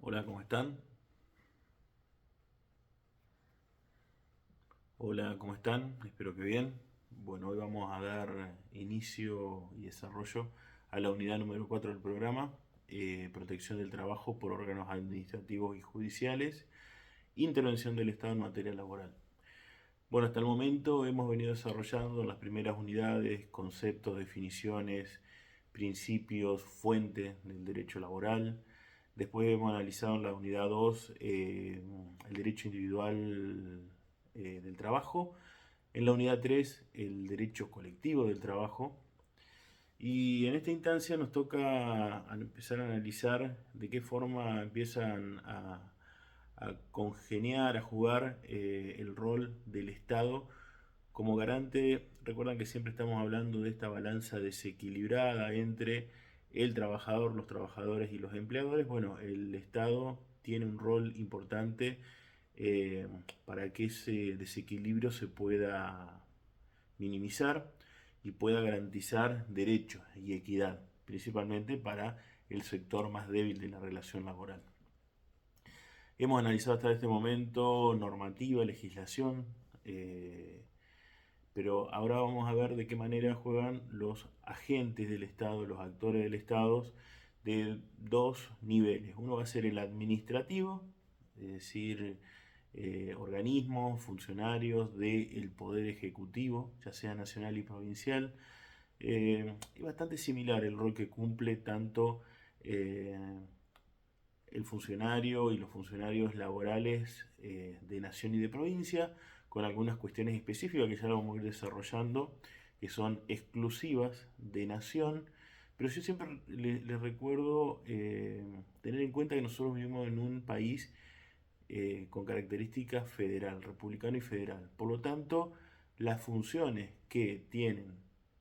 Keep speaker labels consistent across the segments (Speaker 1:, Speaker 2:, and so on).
Speaker 1: Hola, ¿cómo están? Hola, ¿cómo están? Espero que bien. Bueno, hoy vamos a dar inicio y desarrollo a la unidad número 4 del programa, protección del trabajo por órganos administrativos y judiciales, intervención del Estado en materia laboral. Bueno, hasta el momento hemos venido desarrollando en las primeras unidades conceptos, definiciones, principios, fuentes del derecho laboral. Después hemos analizado en la unidad 2 el derecho individual del trabajo. En la unidad 3 el derecho colectivo del trabajo. Y en esta instancia nos toca empezar a analizar de qué forma empiezan a congeniar, a jugar el rol del Estado como garante. Recuerdan que siempre estamos hablando de esta balanza desequilibrada entre el trabajador, los trabajadores y los empleadores. Bueno, el Estado tiene un rol importante eh, para que ese desequilibrio se pueda minimizar y pueda garantizar derechos y equidad, principalmente para el sector más débil de la relación laboral. Hemos analizado hasta este momento normativa, legislación, pero ahora vamos a ver de qué manera juegan los agentes del Estado, los actores del Estado, de dos niveles. Uno va a ser el administrativo, es decir, organismos, funcionarios del Poder Ejecutivo, ya sea nacional y provincial. Es bastante similar el rol que cumple tanto eh, el funcionario y los funcionarios laborales de nación y de provincia, con algunas cuestiones específicas que ya lo vamos a ir desarrollando, que son exclusivas de nación. Pero yo siempre les recuerdo tener en cuenta que nosotros vivimos en un país con características federal, republicano y federal. Por lo tanto, las funciones que tienen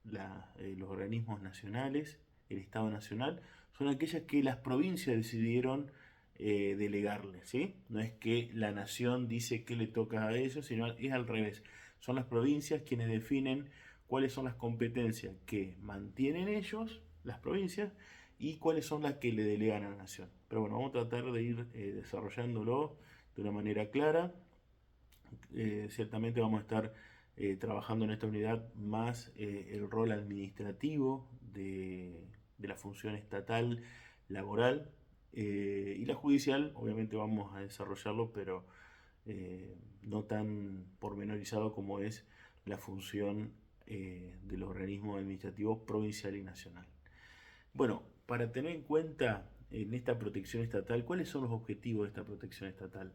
Speaker 1: los organismos nacionales, el Estado Nacional, son aquellas que las provincias decidieron delegarle, ¿sí? No es que la nación dice que le toca a ellos, sino es al revés. Son las provincias quienes definen cuáles son las competencias que mantienen ellos, las provincias, y cuáles son las que le delegan a la nación. Pero bueno, vamos a tratar de ir desarrollándolo de una manera clara. Ciertamente vamos a estar trabajando en esta unidad más el rol administrativo de la función estatal laboral, y la judicial obviamente vamos a desarrollarlo, pero no tan pormenorizado como es la función del organismo administrativo provincial y nacional. Bueno, para tener en cuenta en esta protección estatal, ¿cuáles son los objetivos de esta protección estatal?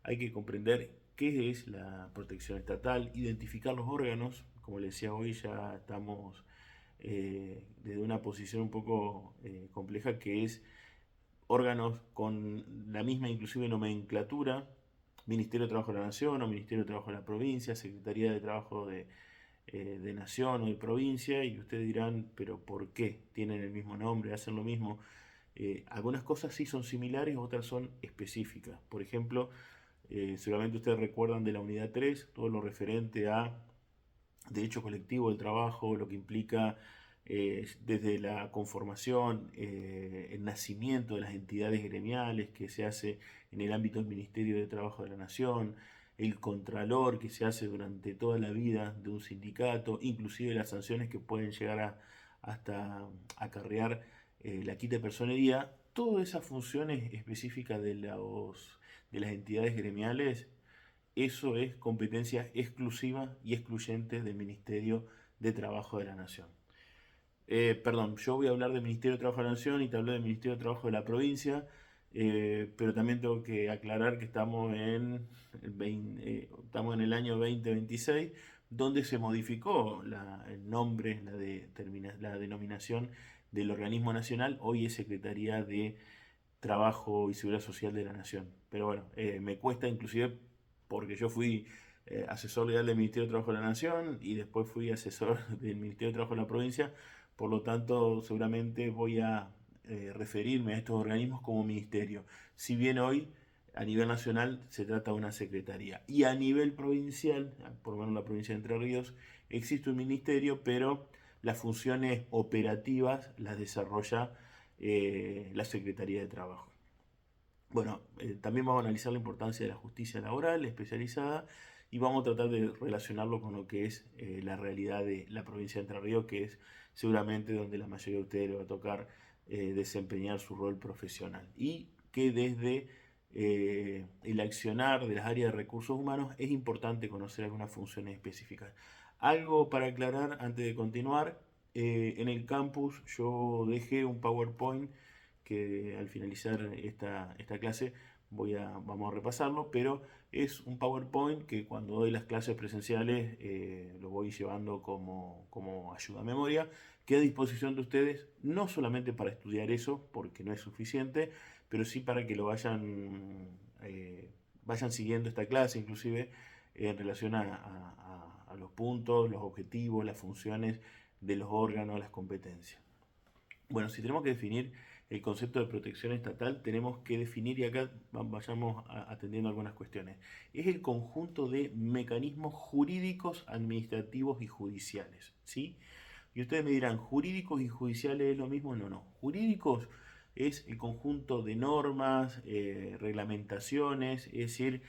Speaker 1: Hay que comprender qué es la protección estatal, identificar los órganos. Como les decía, hoy ya estamos desde una posición un poco compleja, que es órganos con la misma inclusive nomenclatura: Ministerio de Trabajo de la Nación o Ministerio de Trabajo de la Provincia, Secretaría de Trabajo de Nación o de Provincia. Y ustedes dirán, pero ¿por qué tienen el mismo nombre, hacen lo mismo? Algunas cosas sí son similares, otras son específicas. Por ejemplo, seguramente ustedes recuerdan de la unidad 3 todo lo referente a derecho colectivo del trabajo, lo que implica desde la conformación, el nacimiento de las entidades gremiales que se hace en el ámbito del Ministerio de Trabajo de la Nación, el contralor que se hace durante toda la vida de un sindicato, inclusive las sanciones que pueden llegar hasta acarrear la quita de personería. Todas esas funciones específicas de las entidades gremiales, eso es competencia exclusiva y excluyente del Ministerio de Trabajo de la Nación. Perdón, yo voy a hablar del Ministerio de Trabajo de la Nación y te hablé del Ministerio de Trabajo de la provincia, pero también tengo que aclarar que estamos en el año 2026, donde se modificó el nombre, la denominación del organismo nacional. Hoy es Secretaría de Trabajo y Seguridad Social de la Nación. Pero bueno, me cuesta inclusive porque yo fui asesor legal del Ministerio de Trabajo de la Nación y después fui asesor del Ministerio de Trabajo de la provincia. Por lo tanto, seguramente voy a referirme a estos organismos como ministerio. Si bien hoy a nivel nacional se trata de una secretaría, y a nivel provincial, por lo menos en la provincia de Entre Ríos, existe un ministerio, pero las funciones operativas las desarrolla la Secretaría de Trabajo. Bueno, también vamos a analizar la importancia de la justicia laboral especializada y vamos a tratar de relacionarlo con lo que es la realidad de la provincia de Entre Ríos, que es seguramente donde la mayoría de ustedes le va a tocar desempeñar su rol profesional. Y que desde el accionar de las áreas de recursos humanos es importante conocer algunas funciones específicas. Algo para aclarar antes de continuar, en el campus yo dejé un PowerPoint que al finalizar esta clase vamos a repasarlo, pero es un PowerPoint que cuando doy las clases presenciales lo voy llevando como ayuda a memoria, queda a disposición de ustedes, no solamente para estudiar eso, porque no es suficiente, pero sí para que lo vayan siguiendo esta clase, inclusive en relación a los puntos, los objetivos, las funciones de los órganos, las competencias. Bueno, si tenemos que definir el concepto de protección estatal, tenemos que definir, y acá vayamos atendiendo algunas cuestiones, es el conjunto de mecanismos jurídicos, administrativos y judiciales, ¿sí? Y ustedes me dirán, ¿jurídicos y judiciales es lo mismo? No, no. Jurídicos es el conjunto de normas, reglamentaciones, es decir,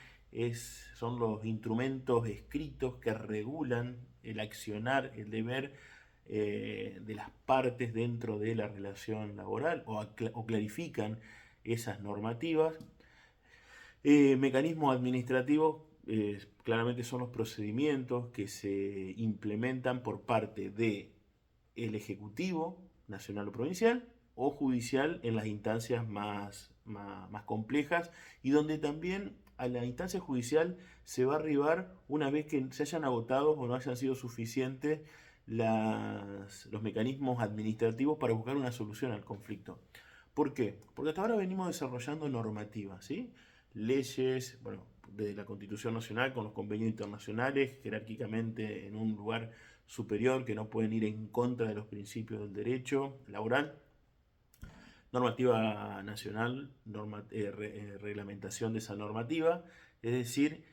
Speaker 1: son los instrumentos escritos que regulan el accionar, el deber de las partes dentro de la relación laboral o clarifican esas normativas. Mecanismos administrativos claramente son los procedimientos que se implementan por parte del Ejecutivo Nacional o Provincial o judicial en las instancias más complejas y donde también a la instancia judicial se va a arribar una vez que se hayan agotado o no hayan sido suficientes los mecanismos administrativos para buscar una solución al conflicto. ¿Por qué? Porque hasta ahora venimos desarrollando normativas, ¿sí? Leyes, bueno, desde la Constitución Nacional con los convenios internacionales, jerárquicamente en un lugar superior que no pueden ir en contra de los principios del derecho laboral. Normativa nacional, reglamentación de esa normativa, es decir,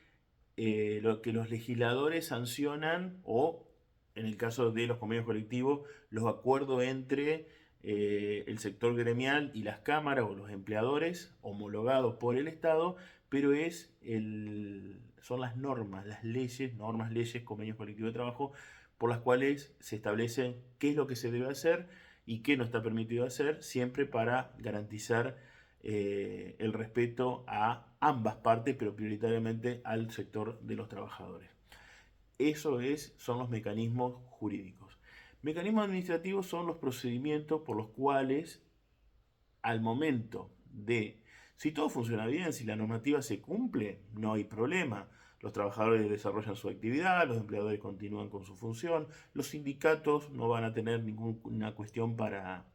Speaker 1: lo que los legisladores sancionan o, en el caso de los convenios colectivos, los acuerdos entre el sector gremial y las cámaras o los empleadores homologados por el Estado, pero son las normas, las leyes, convenios colectivos de trabajo, por las cuales se establecen qué es lo que se debe hacer y qué no está permitido hacer, siempre para garantizar el respeto a ambas partes, pero prioritariamente al sector de los trabajadores. Son los mecanismos jurídicos. Mecanismos administrativos son los procedimientos por los cuales, al momento de, si todo funciona bien, si la normativa se cumple, no hay problema. Los trabajadores desarrollan su actividad, los empleadores continúan con su función, los sindicatos no van a tener ninguna cuestión para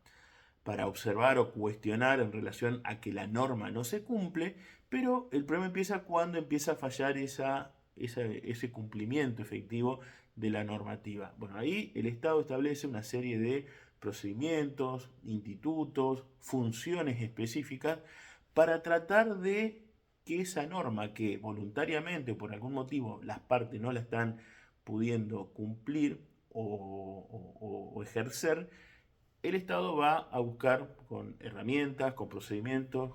Speaker 1: observar o cuestionar en relación a que la norma no se cumple, pero el problema empieza cuando empieza a fallar ese cumplimiento efectivo de la normativa. Bueno, ahí el Estado establece una serie de procedimientos, institutos, funciones específicas para tratar de que esa norma que voluntariamente o por algún motivo las partes no la están pudiendo cumplir o ejercer, el Estado va a buscar con herramientas, con procedimientos,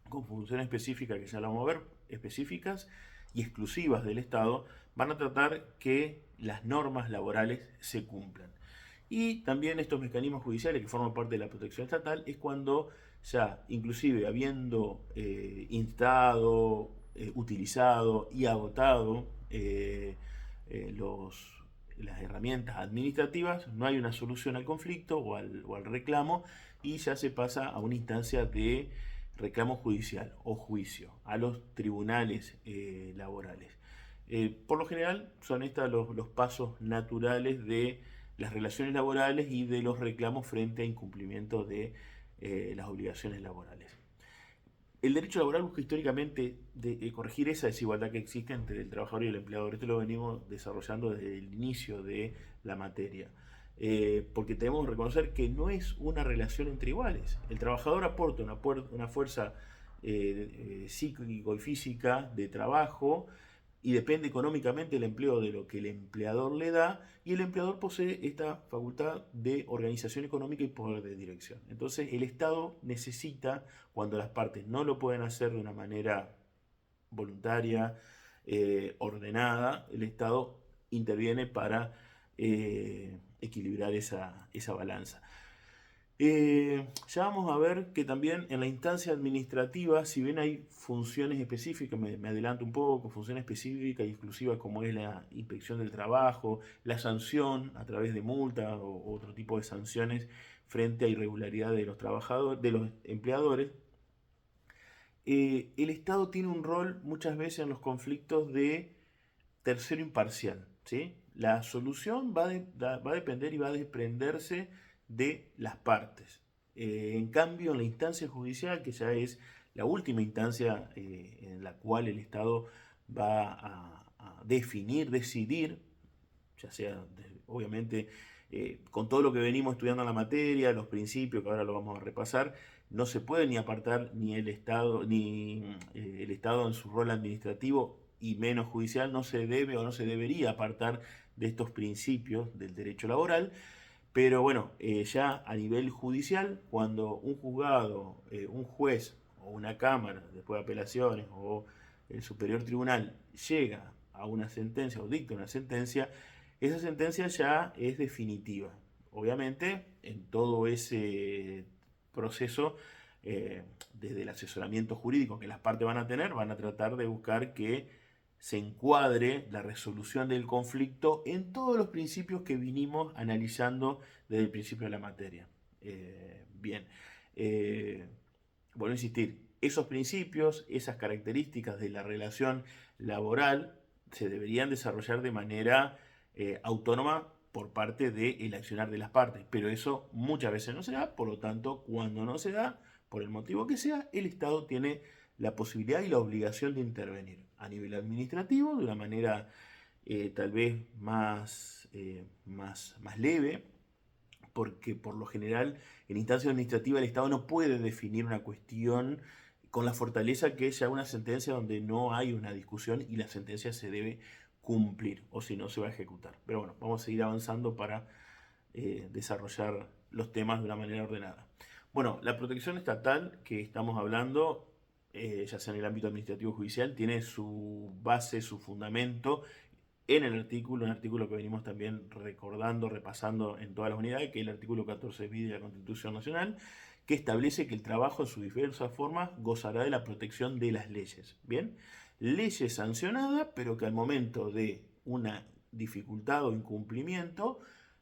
Speaker 1: con funciones específicas, que ya la vamos a ver, específicas y exclusivas del Estado, van a tratar que las normas laborales se cumplan. Y también estos mecanismos judiciales que forman parte de la protección estatal es cuando ya, inclusive habiendo instado, utilizado y agotado las herramientas administrativas, no hay una solución al conflicto o al reclamo y ya se pasa a una instancia de reclamo judicial o juicio, a los tribunales laborales. Por lo general son estos los pasos naturales de las relaciones laborales y de los reclamos frente a incumplimiento de las obligaciones laborales. El derecho laboral busca históricamente corregir esa desigualdad que existe entre el trabajador y el empleador. Esto lo venimos desarrollando desde el inicio de la materia. Porque tenemos que reconocer que no es una relación entre iguales. El trabajador aporta una fuerza psíquico y física de trabajo, y depende económicamente el empleo de lo que el empleador le da, y el empleador posee esta facultad de organización económica y poder de dirección. Entonces el Estado necesita, cuando las partes no lo pueden hacer de una manera voluntaria, ordenada, el Estado interviene para equilibrar esa balanza. Ya vamos a ver que también en la instancia administrativa, si bien hay funciones específicas, me adelanto un poco, funciones específicas y exclusivas como es la inspección del trabajo, la sanción a través de multa o otro tipo de sanciones frente a irregularidad de los trabajadores, de los empleadores, el Estado tiene un rol muchas veces en los conflictos de tercero imparcial, ¿sí? La solución va a depender y va a desprenderse de las partes. En cambio, en la instancia judicial, que ya es la última instancia en la cual el Estado va a definir, decidir, ya sea, obviamente, con todo lo que venimos estudiando en la materia, los principios, que ahora lo vamos a repasar, no se puede ni apartar ni el Estado en su rol administrativo y menos judicial, no se debe o no se debería apartar de estos principios del derecho laboral. Pero bueno, ya a nivel judicial, cuando un juzgado, un juez o una cámara, después de apelaciones o el superior tribunal llega a una sentencia o dicta una sentencia, esa sentencia ya es definitiva. Obviamente, en todo ese proceso, desde el asesoramiento jurídico que las partes van a tener, van a tratar de buscar que se encuadre la resolución del conflicto en todos los principios que vinimos analizando desde el principio de la materia. Bien, vuelvo a insistir, esos principios, esas características de la relación laboral se deberían desarrollar de manera autónoma por parte del accionar de las partes, pero eso muchas veces no se da, por lo tanto, cuando no se da, por el motivo que sea, el Estado tiene la posibilidad y la obligación de intervenir a nivel administrativo de una manera tal vez más leve, porque por lo general en instancia administrativa el Estado no puede definir una cuestión con la fortaleza que es ya una sentencia donde no hay una discusión y la sentencia se debe cumplir, o si no se va a ejecutar. Pero bueno, vamos a seguir avanzando para desarrollar los temas de una manera ordenada. Bueno, la protección estatal que estamos hablando, ya sea en el ámbito administrativo o judicial, tiene su base, su fundamento en el artículo, un artículo que venimos también recordando, repasando en todas las unidades, que es el artículo 14 bis de la Constitución Nacional, que establece que el trabajo en sus diversas formas gozará de la protección de las leyes. Bien, leyes sancionadas, pero que al momento de una dificultad o incumplimiento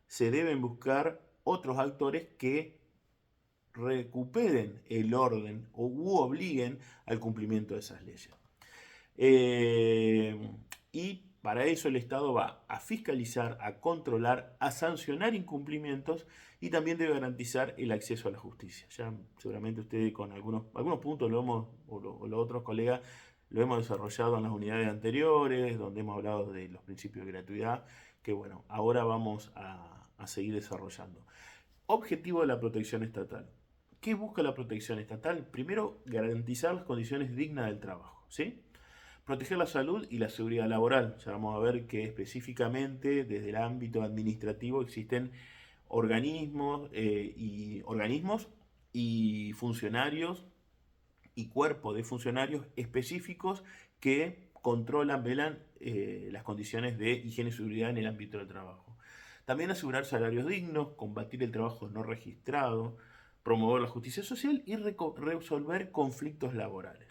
Speaker 1: se deben buscar otros actores que recuperen el orden u obliguen al cumplimiento de esas leyes. Y para eso el Estado va a fiscalizar, a controlar, a sancionar incumplimientos y también debe garantizar el acceso a la justicia. Ya seguramente ustedes con algunos puntos los otros colegas lo hemos desarrollado en las unidades anteriores, donde hemos hablado de los principios de gratuidad, que bueno, ahora vamos a seguir desarrollando. Objetivo de la protección estatal. ¿Qué busca la protección estatal? Primero, garantizar las condiciones dignas del trabajo, ¿sí? Proteger la salud y la seguridad laboral. Ya vamos a ver que específicamente desde el ámbito administrativo existen organismos y funcionarios y cuerpos de funcionarios específicos que controlan, velan las condiciones de higiene y seguridad en el ámbito del trabajo. También asegurar salarios dignos, combatir el trabajo no registrado, promover la justicia social y resolver conflictos laborales.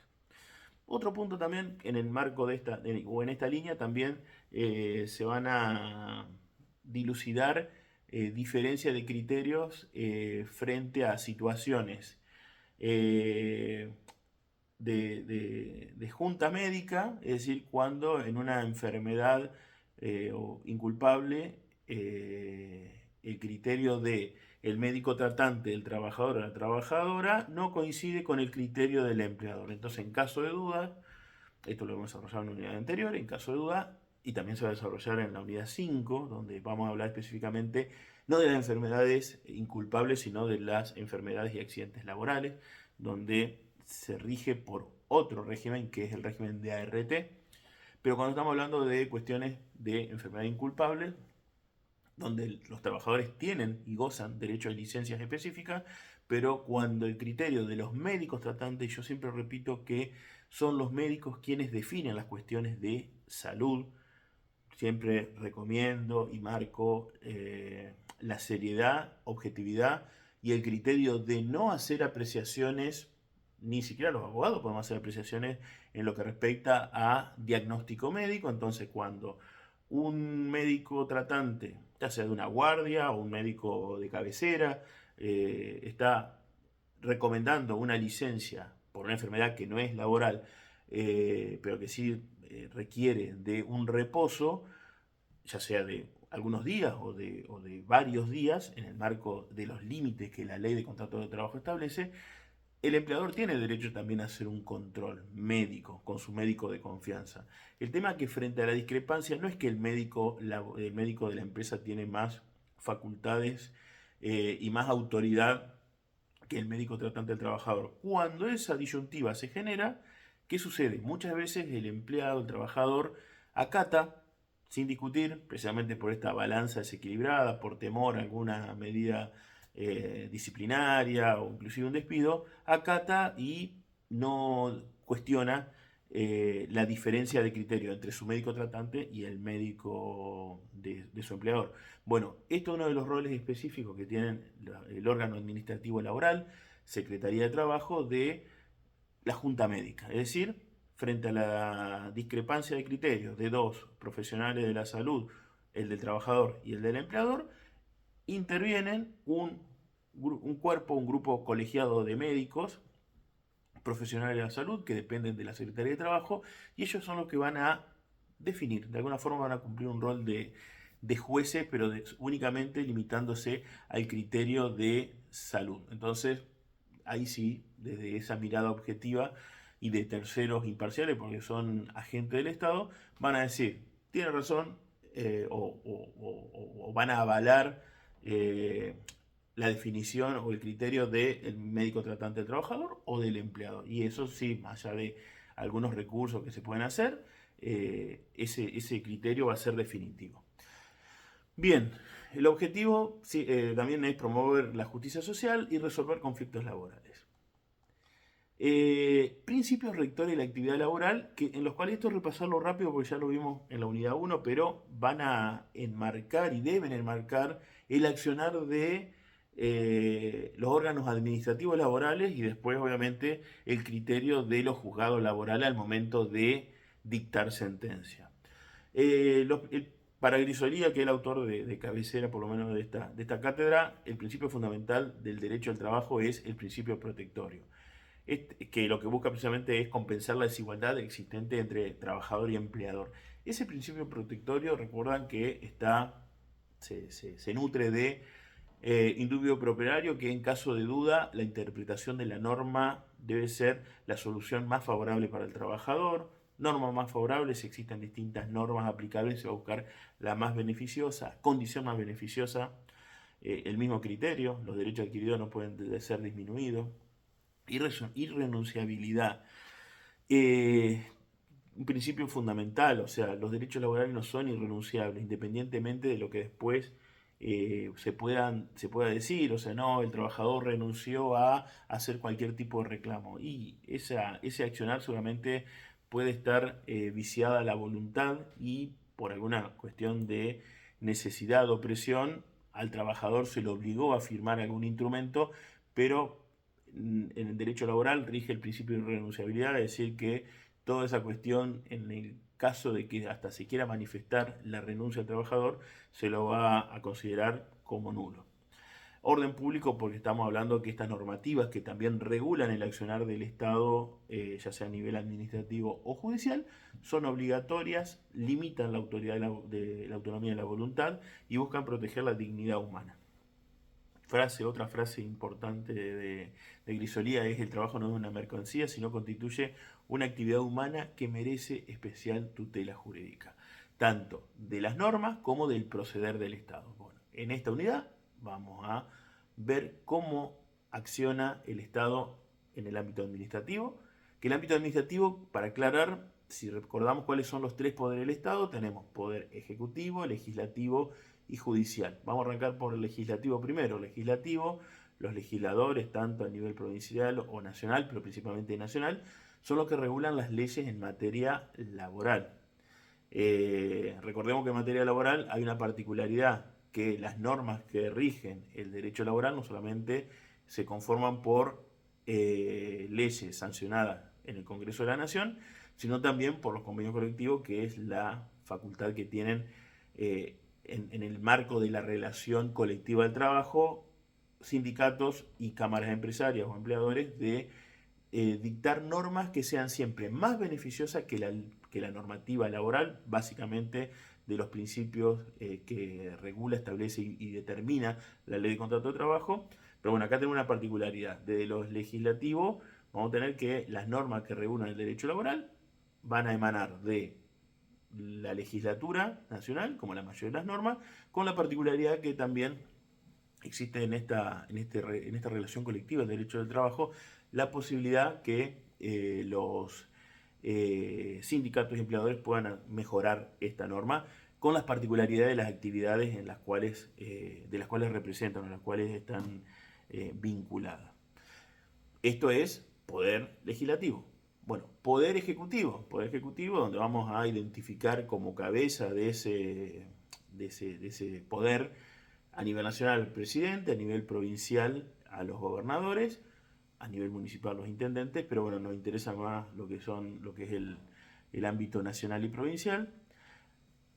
Speaker 1: Otro punto también en el marco de o en esta línea también se van a dilucidar diferencias de criterios frente a situaciones eh, de junta médica, es decir, cuando en una enfermedad inculpable el criterio de el médico tratante del trabajador o la trabajadora no coincide con el criterio del empleador. Entonces, en caso de duda, esto lo hemos desarrollado en la unidad anterior, en caso de duda, y también se va a desarrollar en la unidad 5, donde vamos a hablar específicamente no de las enfermedades inculpables, sino de las enfermedades y accidentes laborales, donde se rige por otro régimen, que es el régimen de ART, Pero cuando estamos hablando de cuestiones de enfermedad inculpable, donde los trabajadores tienen y gozan derecho a licencias específicas, pero cuando el criterio de los médicos tratantes, yo siempre repito que son los médicos quienes definen las cuestiones de salud, siempre recomiendo y marco la seriedad, objetividad y el criterio de no hacer apreciaciones, ni siquiera los abogados podemos hacer apreciaciones en lo que respecta a diagnóstico médico. Entonces, cuando un médico tratante, ya sea de una guardia o un médico de cabecera, está recomendando una licencia por una enfermedad que no es laboral, pero que sí requiere de un reposo, ya sea de algunos días o de varios días, en el marco de los límites que la ley de contrato de trabajo establece, el empleador tiene derecho también a hacer un control médico con su médico de confianza. El tema es que frente a la discrepancia no es que el médico de la empresa tiene más facultades y más autoridad que el médico tratante del trabajador. Cuando esa disyuntiva se genera, ¿qué sucede? Muchas veces el empleado, el trabajador, acata sin discutir, precisamente por esta balanza desequilibrada, por temor a alguna medida disciplinaria o inclusive un despido, acata y no cuestiona la diferencia de criterio entre su médico tratante y el médico de su empleador. Bueno, esto es uno de los roles específicos que tienen el órgano administrativo laboral, Secretaría de Trabajo, de la Junta Médica. Es decir, frente a la discrepancia de criterios de dos profesionales de la salud, el del trabajador y el del empleador, intervienen un cuerpo, un grupo colegiado de médicos, profesionales de la salud, que dependen de la Secretaría de Trabajo, y ellos son los que van a definir, de alguna forma van a cumplir un rol de jueces, pero únicamente limitándose al criterio de salud. Entonces, ahí sí, desde esa mirada objetiva y de terceros imparciales, porque son agentes del Estado, van a decir, tiene razón, o van a avalar la definición o el criterio del médico tratante del trabajador o del empleador. Y eso sí, más allá de algunos recursos que se pueden hacer, ese criterio va a ser definitivo. Bien, el objetivo sí, también es promover la justicia social y resolver conflictos laborales. Principios rectores de la actividad laboral, en los cuales esto repasarlo rápido porque ya lo vimos en la unidad 1, pero van a enmarcar y deben enmarcar el accionar de los órganos administrativos laborales y después obviamente el criterio de los juzgados laborales al momento de dictar sentencia. Para Grisolía, que es el autor de cabecera, por lo menos de esta cátedra, el principio fundamental del derecho al trabajo es el principio protectorio, que lo que busca precisamente es compensar la desigualdad existente entre trabajador y empleador. Ese principio protectorio, recuerdan que se nutre de indubio pro operario, que en caso de duda la interpretación de la norma debe ser la solución más favorable para el trabajador. Normas más favorables, si existen distintas normas aplicables, se va a buscar la más beneficiosa, condición más beneficiosa, el mismo criterio, los derechos adquiridos no pueden ser disminuidos. Irrenunciabilidad. Un principio fundamental, o sea, los derechos laborales no son irrenunciables, independientemente de lo que después se pueda decir, o sea, no, el trabajador renunció a hacer cualquier tipo de reclamo. Y ese accionar seguramente puede estar viciada la voluntad y por alguna cuestión de necesidad o presión, al trabajador se le obligó a firmar algún instrumento, pero en el derecho laboral rige el principio de irrenunciabilidad, es decir, que toda esa cuestión, en el caso de que hasta se quiera manifestar la renuncia al trabajador, se lo va a considerar como nulo. Orden público, porque estamos hablando que estas normativas que también regulan el accionar del Estado, ya sea a nivel administrativo o judicial, son obligatorias, limitan la autonomía de la voluntad y buscan proteger la dignidad humana. Otra frase importante de Grisolía es: el trabajo no es una mercancía, sino constituye una actividad humana que merece especial tutela jurídica, tanto de las normas como del proceder del Estado. Bueno, en esta unidad vamos a ver cómo acciona el Estado en el ámbito administrativo, que el ámbito administrativo, para aclarar, si recordamos cuáles son los tres poderes del Estado, tenemos poder ejecutivo, legislativo y judicial. Vamos a arrancar por el legislativo primero. Legislativo, los legisladores, tanto a nivel provincial o nacional, pero principalmente nacional, son los que regulan las leyes en materia laboral. Recordemos que en materia laboral hay una particularidad, que las normas que rigen el derecho laboral no solamente se conforman por leyes sancionadas en el Congreso de la Nación, sino también por los convenios colectivos, que es la facultad que tienen en el marco de la relación colectiva del trabajo, sindicatos y cámaras empresarias o empleadores, de dictar normas que sean siempre más beneficiosas que la normativa laboral, básicamente de los principios que regula, establece y determina la ley de contrato de trabajo. Pero bueno, acá tenemos una particularidad. Desde los legislativos vamos a tener que las normas que regulan el derecho laboral van a emanar de la legislatura nacional, como la mayoría de las normas, con la particularidad que también existe en esta relación colectiva del derecho del trabajo la posibilidad que los sindicatos y empleadores puedan mejorar esta norma con las particularidades de las actividades en las cuales, de las cuales representan, en las cuales están vinculadas. Esto es poder legislativo. Bueno, poder ejecutivo, donde vamos a identificar como cabeza de ese poder a nivel nacional al presidente, a nivel provincial a los gobernadores, a nivel municipal los intendentes, pero bueno, nos interesa más lo que es el ámbito nacional y provincial.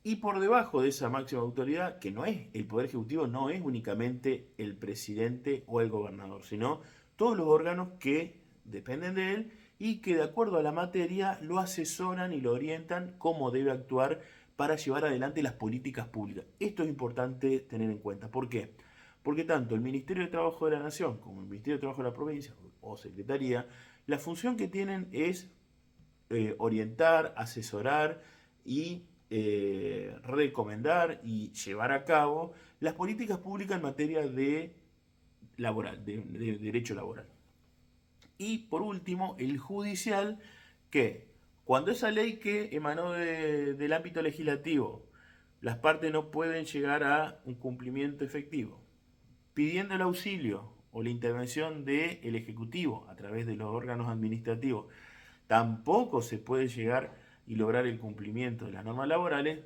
Speaker 1: Y por debajo de esa máxima autoridad, que no es el Poder Ejecutivo, no es únicamente el presidente o el gobernador, sino todos los órganos que dependen de él y que de acuerdo a la materia lo asesoran y lo orientan cómo debe actuar para llevar adelante las políticas públicas. Esto es importante tener en cuenta. ¿Por qué? Porque tanto el Ministerio de Trabajo de la Nación como el Ministerio de Trabajo de la provincia o Secretaría, la función que tienen es orientar, asesorar y recomendar y llevar a cabo las políticas públicas en materia de laboral, de derecho laboral. Y por último, el judicial, que cuando esa ley que emanó del ámbito legislativo, las partes no pueden llegar a un cumplimiento efectivo, pidiendo el auxilio o la intervención del Ejecutivo a través de los órganos administrativos, tampoco se puede llegar y lograr el cumplimiento de las normas laborales.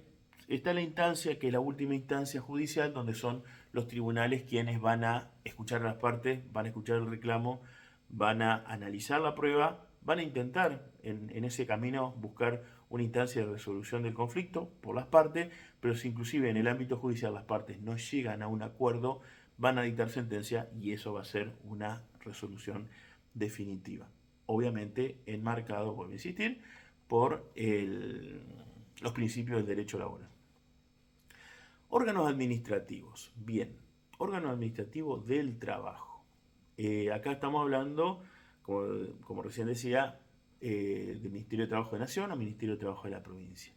Speaker 1: Está la instancia, que es la última instancia judicial, donde son los tribunales quienes van a escuchar a las partes, van a escuchar el reclamo, van a analizar la prueba, van a intentar en ese camino buscar una instancia de resolución del conflicto por las partes, pero si inclusive en el ámbito judicial las partes no llegan a un acuerdo, van a dictar sentencia y eso va a ser una resolución definitiva. Obviamente enmarcado, vuelvo a insistir, por los principios del derecho laboral. Órganos administrativos. Bien, órganos administrativos del trabajo. Acá estamos hablando, como recién decía, del Ministerio de Trabajo de Nación o Ministerio de Trabajo de la provincia.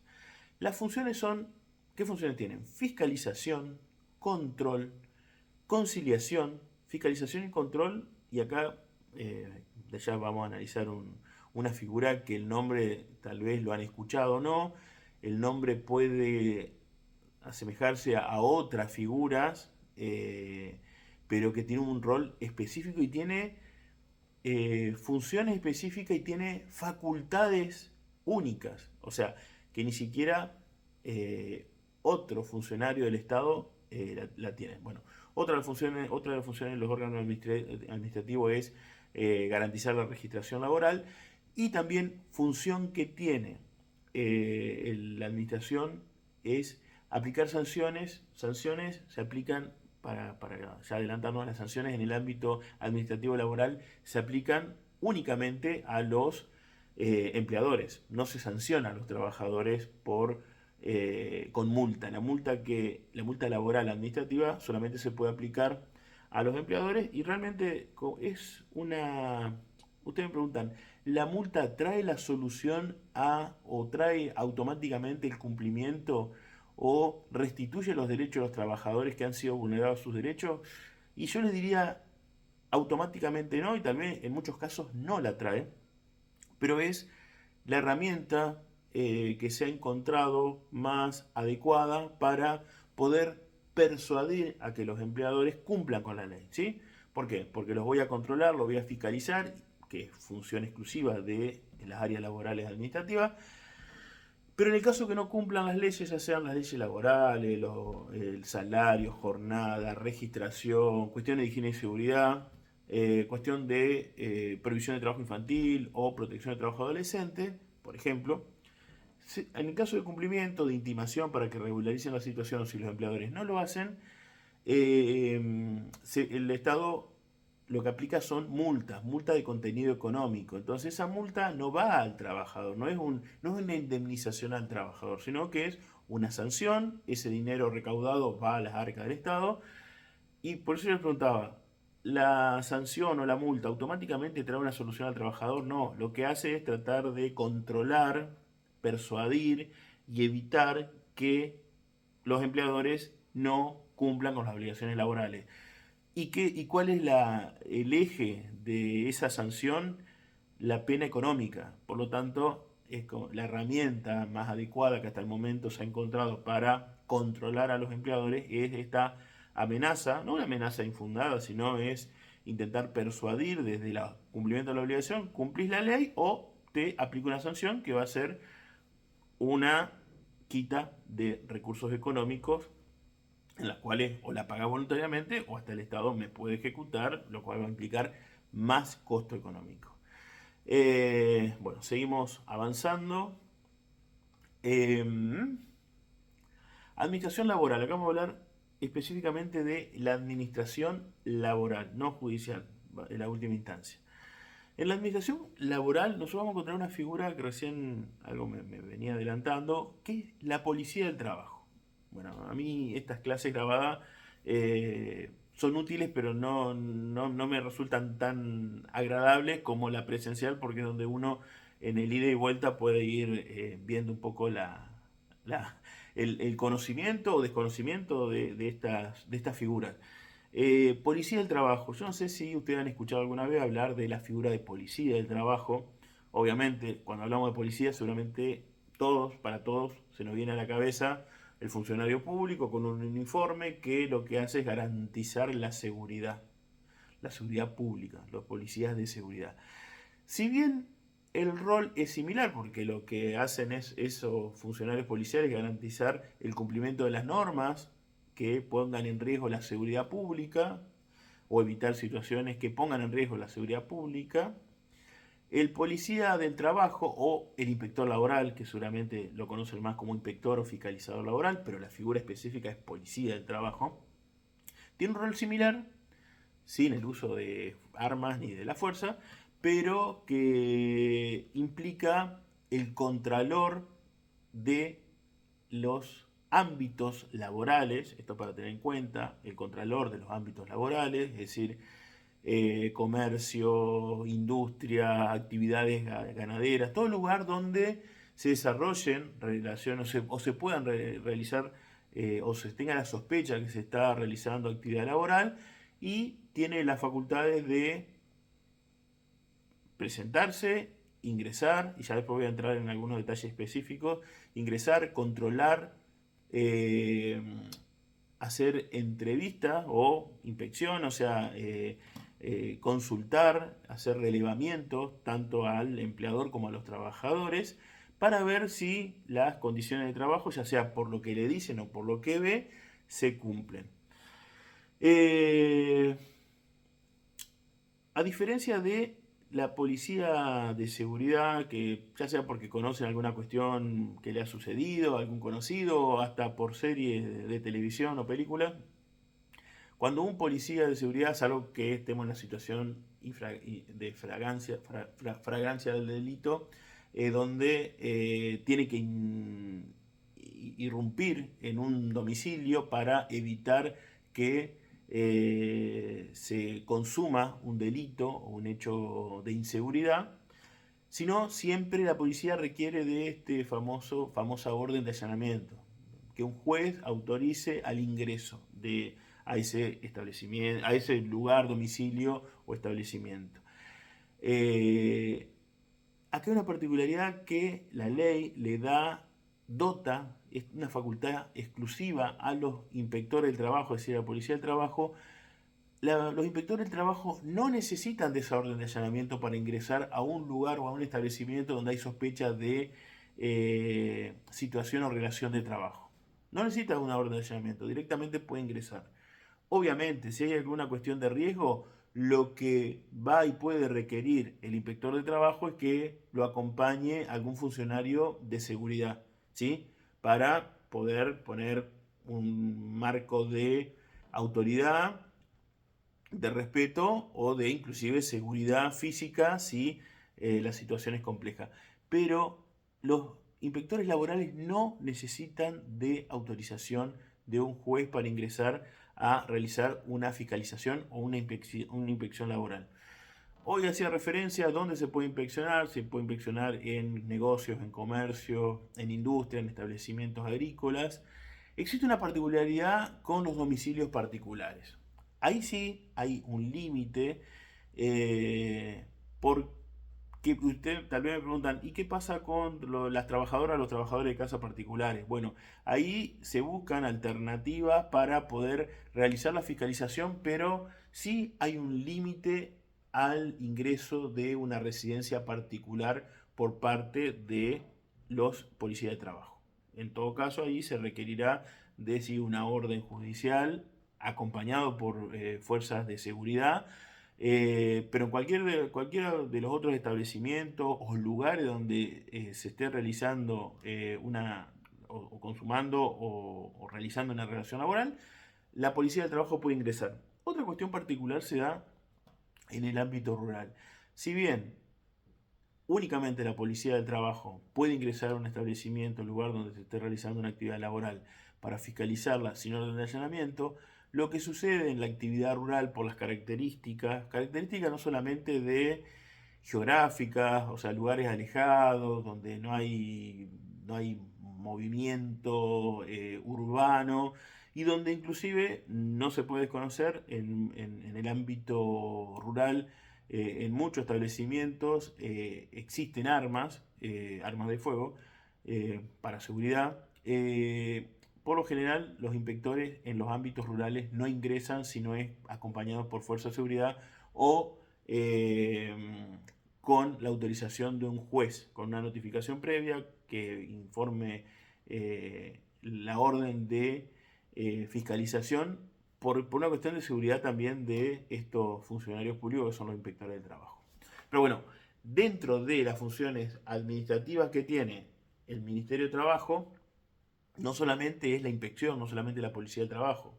Speaker 1: Las funciones son, ¿qué funciones tienen? Fiscalización, control, conciliación, fiscalización y control, y acá ya vamos a analizar una figura que el nombre tal vez lo han escuchado o no, el nombre puede asemejarse a otras figuras, pero que tiene un rol específico y tiene funciones específicas y tiene facultades únicas, o sea, que ni siquiera otro funcionario del Estado la tiene. Bueno, otra de las funciones de los órganos administrativos es garantizar la registración laboral, y también función que tiene la administración es aplicar sanciones. Sanciones se aplican, para ya adelantarnos, las sanciones en el ámbito administrativo laboral se aplican únicamente a los empleadores. No se sanciona a los trabajadores con multa. La multa laboral administrativa solamente se puede aplicar a los empleadores, y realmente es una... Ustedes me preguntan, ¿la multa trae la solución o trae automáticamente el cumplimiento o restituye los derechos de los trabajadores que han sido vulnerados sus derechos? Y yo les diría automáticamente no, y tal vez en muchos casos no la trae, pero es la herramienta que se ha encontrado más adecuada para poder persuadir a que los empleadores cumplan con la ley, ¿sí? ¿Por qué? Porque los voy a controlar, los voy a fiscalizar, que es función exclusiva de las áreas laborales administrativas, pero en el caso que no cumplan las leyes, ya sean las leyes laborales, el salario, jornada, registración, cuestiones de higiene y seguridad, cuestión de prohibición de trabajo infantil o protección de trabajo adolescente, por ejemplo, en el caso de cumplimiento, de intimación para que regularicen la situación, si los empleadores no lo hacen, el Estado lo que aplica son multas de contenido económico. Entonces esa multa no va al trabajador, no es una indemnización al trabajador, sino que es una sanción, ese dinero recaudado va a las arcas del Estado. Y por eso yo les preguntaba, ¿la sanción o la multa automáticamente trae una solución al trabajador? No, lo que hace es tratar de controlar, persuadir y evitar que los empleadores no cumplan con las obligaciones laborales. ¿Y cuál es el eje de esa sanción? La pena económica. Por lo tanto, es la herramienta más adecuada que hasta el momento se ha encontrado para controlar a los empleadores es esta amenaza, no una amenaza infundada, sino es intentar persuadir desde el cumplimiento de la obligación, cumplís la ley o te aplico una sanción que va a ser una quita de recursos económicos en las cuales o la paga voluntariamente o hasta el Estado me puede ejecutar, lo cual va a implicar más costo económico. Bueno, seguimos avanzando. Eh, Administración laboral. Acá vamos a hablar específicamente de la administración laboral, no judicial, en la última instancia. En la administración laboral nosotros vamos a encontrar una figura que recién algo me venía adelantando, que es la policía del trabajo. Bueno, a mí estas clases grabadas son útiles, pero no me resultan tan agradables como la presencial, porque es donde uno en el ida y vuelta puede ir viendo un poco la, el conocimiento o desconocimiento de estas figuras. Policía del trabajo. Yo no sé si ustedes han escuchado alguna vez hablar de la figura de policía del trabajo. Obviamente, cuando hablamos de policía, seguramente para todos, se nos viene a la cabeza el funcionario público con un uniforme que lo que hace es garantizar la seguridad pública, los policías de seguridad. Si bien el rol es similar, porque lo que hacen es esos funcionarios policiales garantizar el cumplimiento de las normas que pongan en riesgo la seguridad pública o evitar situaciones que pongan en riesgo la seguridad pública. El policía del trabajo o el inspector laboral, que seguramente lo conocen más como inspector o fiscalizador laboral, pero la figura específica es policía del trabajo, tiene un rol similar, sin el uso de armas ni de la fuerza, pero que implica el contralor de los ámbitos laborales, esto para tener en cuenta, el contralor de los ámbitos laborales, es decir, comercio, industria, actividades ganaderas, todo lugar donde se desarrollen relaciones o se puedan realizar o se tenga la sospecha que se está realizando actividad laboral y tiene las facultades de presentarse, ingresar, y ya después voy a entrar en algunos detalles específicos, ingresar, controlar, eh, hacer entrevista o inspección, o sea, consultar, hacer relevamientos tanto al empleador como a los trabajadores para ver si las condiciones de trabajo, ya sea por lo que le dicen o por lo que ve, se cumplen. Eh, a diferencia de la policía de seguridad, que ya sea porque conocen alguna cuestión que le ha sucedido a algún conocido, o hasta por series de televisión o película, cuando un policía de seguridad, salvo que estemos en una situación de fragancia del delito, donde tiene que irrumpir en un domicilio para evitar que se consuma un delito o un hecho de inseguridad, sino siempre la policía requiere de este famosa orden de allanamiento, que un juez autorice al ingreso a ese establecimiento, a ese lugar, domicilio o establecimiento. Eh, acá hay una particularidad que la ley le dota, es una facultad exclusiva a los inspectores del trabajo, es decir, a la policía del trabajo. Los inspectores del trabajo no necesitan de esa orden de allanamiento para ingresar a un lugar o a un establecimiento donde hay sospecha de situación o relación de trabajo. No necesitan una orden de allanamiento, directamente puede ingresar. Obviamente, si hay alguna cuestión de riesgo, lo que va y puede requerir el inspector de trabajo es que lo acompañe algún funcionario de seguridad, ¿sí? Para poder poner un marco de autoridad, de respeto o de inclusive seguridad física si la situación es compleja. Pero los inspectores laborales no necesitan de autorización de un juez para ingresar a realizar una fiscalización o una inspección laboral. Hoy hacía referencia a dónde se puede inspeccionar. Se puede inspeccionar en negocios, en comercio, en industria, en establecimientos agrícolas. Existe una particularidad con los domicilios particulares. Ahí sí hay un límite, porque usted tal vez me preguntan, ¿y qué pasa con las trabajadoras, los trabajadores de casas particulares? Bueno, ahí se buscan alternativas para poder realizar la fiscalización, pero sí hay un límite al ingreso de una residencia particular por parte de los policías de trabajo. En todo caso, ahí se requerirá de si una orden judicial acompañado por fuerzas de seguridad, pero en cualquiera de los otros establecimientos o lugares donde se esté realizando o consumando o realizando una relación laboral, la policía del trabajo puede ingresar. Otra cuestión particular se da en el ámbito rural. Si bien únicamente la policía del trabajo puede ingresar a un establecimiento, lugar donde se esté realizando una actividad laboral, para fiscalizarla sin orden de allanamiento, lo que sucede en la actividad rural por las características no solamente de geográficas, o sea, lugares alejados, donde no hay movimiento urbano, y donde inclusive no se puede desconocer en el ámbito rural, en muchos establecimientos existen armas de fuego para seguridad. Por lo general, los inspectores en los ámbitos rurales no ingresan si no es acompañados por fuerza de seguridad o con la autorización de un juez, con una notificación previa que informe la orden de fiscalización por una cuestión de seguridad también de estos funcionarios públicos que son los inspectores del trabajo. Pero bueno, dentro de las funciones administrativas que tiene el Ministerio de Trabajo, no solamente es la inspección, no solamente la policía del trabajo.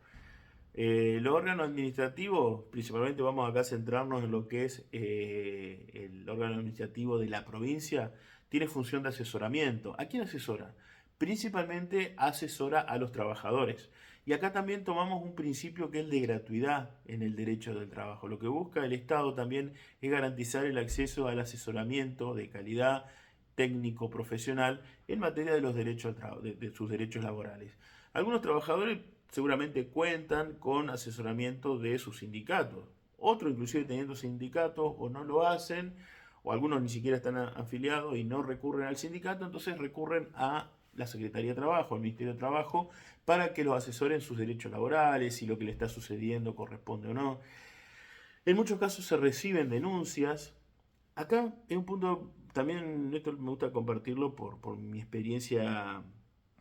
Speaker 1: Los órganos administrativos, principalmente vamos acá a centrarnos en lo que es el órgano administrativo de la provincia, tiene función de asesoramiento. ¿A quién asesora? Principalmente asesora a los trabajadores. Y acá también tomamos un principio que es el de gratuidad en el derecho del trabajo. Lo que busca el Estado también es garantizar el acceso al asesoramiento de calidad técnico profesional en materia de los derechos de sus derechos laborales. Algunos trabajadores seguramente cuentan con asesoramiento de sus sindicatos. Otros inclusive teniendo sindicatos o no lo hacen, o algunos ni siquiera están afiliados y no recurren al sindicato, entonces recurren a la Secretaría de Trabajo, al Ministerio de Trabajo, para que los asesoren sus derechos laborales, si lo que le está sucediendo corresponde o no. En muchos casos se reciben denuncias. Acá es un punto, también esto me gusta compartirlo por mi experiencia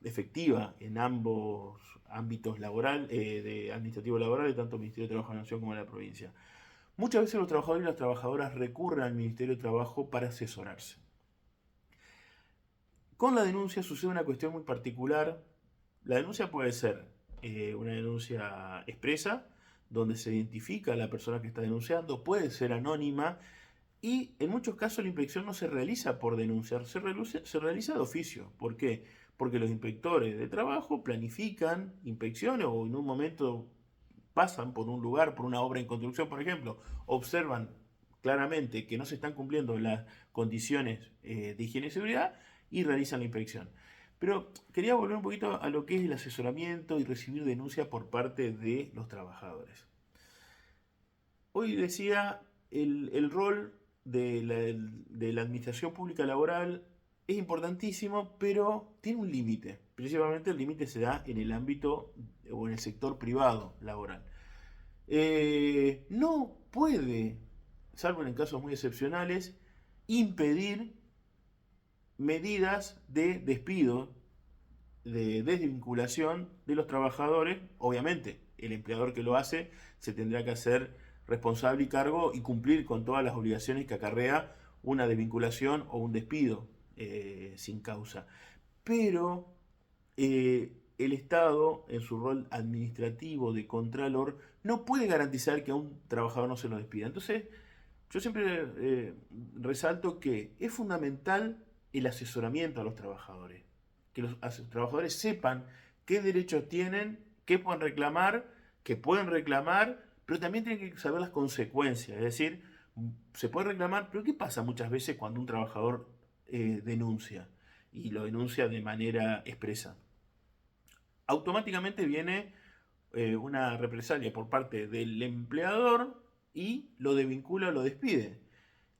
Speaker 1: efectiva en ambos ámbitos de administrativo laboral, tanto el Ministerio de Trabajo de la Nación como de la provincia. Muchas veces los trabajadores y las trabajadoras recurren al Ministerio de Trabajo para asesorarse. Con la denuncia sucede una cuestión muy particular. La denuncia puede ser una denuncia expresa, donde se identifica a la persona que está denunciando, puede ser anónima, y en muchos casos la inspección no se realiza por denunciar, se realiza de oficio. ¿Por qué? Porque los inspectores de trabajo planifican inspecciones o en un momento pasan por un lugar, por una obra en construcción, por ejemplo, observan claramente que no se están cumpliendo las condiciones de higiene y seguridad y realizan la inspección. Pero quería volver un poquito a lo que es el asesoramiento y recibir denuncias por parte de los trabajadores. Hoy decía el rol de la administración pública laboral es importantísimo, pero tiene un límite. Principalmente el límite se da en el ámbito o en el sector privado laboral. No puede, salvo en casos muy excepcionales, impedir medidas de despido, de desvinculación de los trabajadores. Obviamente, el empleador que lo hace se tendrá que hacer responsable y cargo y cumplir con todas las obligaciones que acarrea una desvinculación o un despido sin causa. Pero el Estado, en su rol administrativo de contralor, no puede garantizar que a un trabajador no se lo despida. Entonces, yo siempre resalto que es fundamental el asesoramiento a los trabajadores, que los trabajadores sepan qué derechos tienen, qué pueden reclamar, pero también tienen que saber las consecuencias. Es decir, se puede reclamar, pero ¿qué pasa muchas veces cuando un trabajador denuncia? Y lo denuncia de manera expresa. Automáticamente viene una represalia por parte del empleador y lo desvincula o lo despide.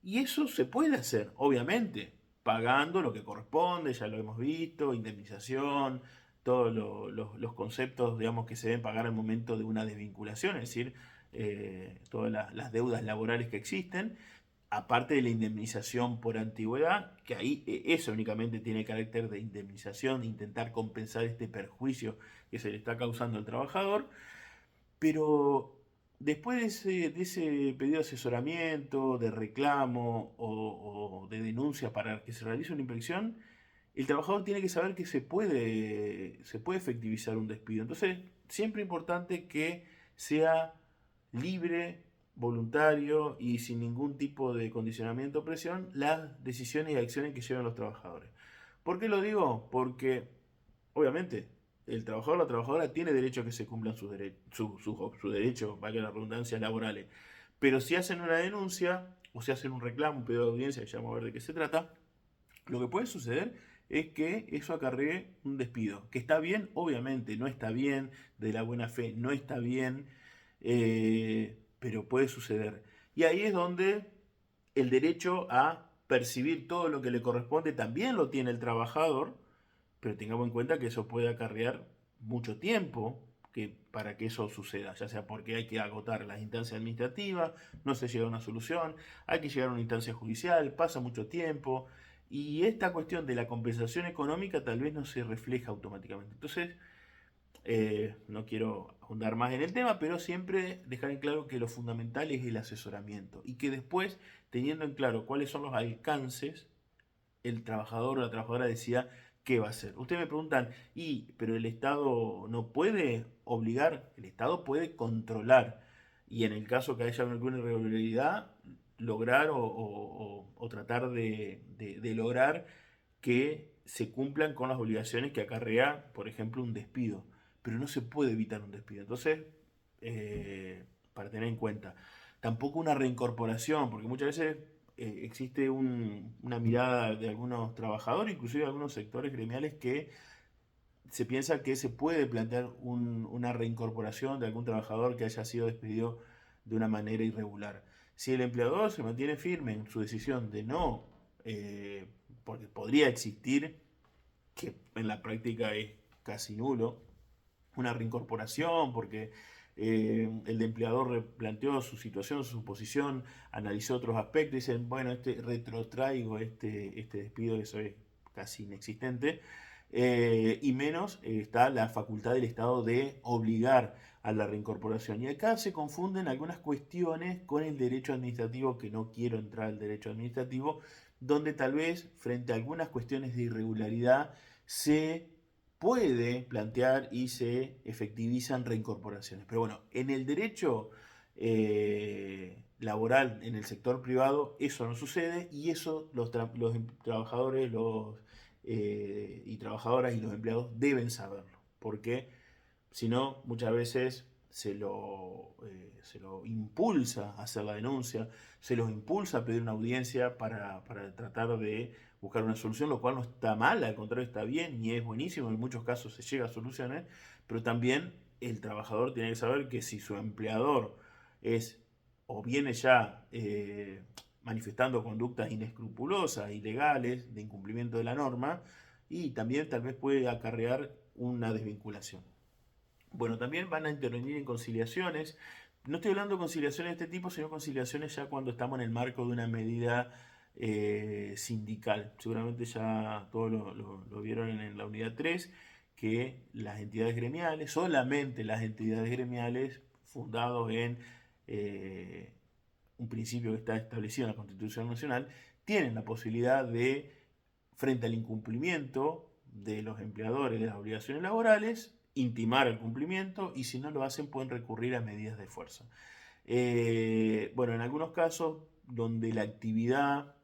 Speaker 1: Y eso se puede hacer, obviamente, pagando lo que corresponde, ya lo hemos visto, indemnización, todos los conceptos, digamos, que se deben pagar al momento de una desvinculación, es decir, todas las deudas laborales que existen, aparte de la indemnización por antigüedad, que ahí eso únicamente tiene carácter de indemnización, intentar compensar este perjuicio que se le está causando al trabajador, pero después de ese pedido de asesoramiento, de reclamo o de denuncia para que se realice una inspección, el trabajador tiene que saber que se puede efectivizar un despido. Entonces, siempre es importante que sea libre, voluntario y sin ningún tipo de condicionamiento o presión las decisiones y acciones que llevan los trabajadores. ¿Por qué lo digo? Porque, obviamente, el trabajador o la trabajadora tiene derecho a que se cumplan sus derechos, valga la redundancia, laborales. Pero si hacen una denuncia o si hacen un reclamo, un pedido de audiencia, ya vamos a ver de qué se trata, lo que puede suceder es que eso acarree un despido. Que está bien, obviamente, no está bien, de la buena fe, no está bien, pero puede suceder. Y ahí es donde el derecho a percibir todo lo que le corresponde también lo tiene el trabajador, pero tengamos en cuenta que eso puede acarrear mucho tiempo para que eso suceda, ya sea porque hay que agotar las instancias administrativas, no se llega a una solución, hay que llegar a una instancia judicial, pasa mucho tiempo, y esta cuestión de la compensación económica tal vez no se refleja automáticamente. Entonces, no quiero ahondar más en el tema, pero siempre dejar en claro que lo fundamental es el asesoramiento y que después, teniendo en claro cuáles son los alcances, el trabajador o la trabajadora decida qué va a hacer. Ustedes me preguntan, pero el Estado no puede obligar, el Estado puede controlar y en el caso que haya alguna irregularidad, lograr o tratar de lograr que se cumplan con las obligaciones que acarrea, por ejemplo, un despido. Pero no se puede evitar un despido. Entonces, para tener en cuenta, tampoco una reincorporación, porque muchas veces existe una mirada de algunos trabajadores, inclusive de algunos sectores gremiales, que se piensa que se puede plantear una reincorporación de algún trabajador que haya sido despedido de una manera irregular. Si el empleador se mantiene firme en su decisión de no, porque podría existir, que en la práctica es casi nulo, una reincorporación, porque el empleador replanteó su situación, su posición, analizó otros aspectos, dicen, bueno, retrotraigo este despido, eso es casi inexistente, y menos está la facultad del Estado de obligar a la reincorporación. Y acá se confunden algunas cuestiones con el derecho administrativo, que no quiero entrar al derecho administrativo, donde tal vez frente a algunas cuestiones de irregularidad se puede plantear y se efectivizan reincorporaciones. Pero bueno, en el derecho laboral, en el sector privado, eso no sucede y eso los trabajadores y trabajadoras y los empleados deben saberlo. Porque si no, muchas veces se lo impulsa a hacer la denuncia, se los impulsa a pedir una audiencia para tratar de buscar una solución, lo cual no está mal, al contrario está bien y es buenísimo, en muchos casos se llega a soluciones, pero también el trabajador tiene que saber que si su empleador es o viene ya manifestando conductas inescrupulosas, ilegales, de incumplimiento de la norma, y también tal vez puede acarrear una desvinculación. Bueno, también van a intervenir en conciliaciones. No estoy hablando de conciliaciones de este tipo, sino conciliaciones ya cuando estamos en el marco de una medida sindical. Seguramente ya todos lo vieron en la unidad 3, que las entidades gremiales, solamente las entidades gremiales, fundados en un principio que está establecido en la Constitución Nacional, tienen la posibilidad de, frente al incumplimiento de los empleadores de las obligaciones laborales, intimar el cumplimiento, y si no lo hacen pueden recurrir a medidas de fuerza. Bueno, en algunos casos donde la actividad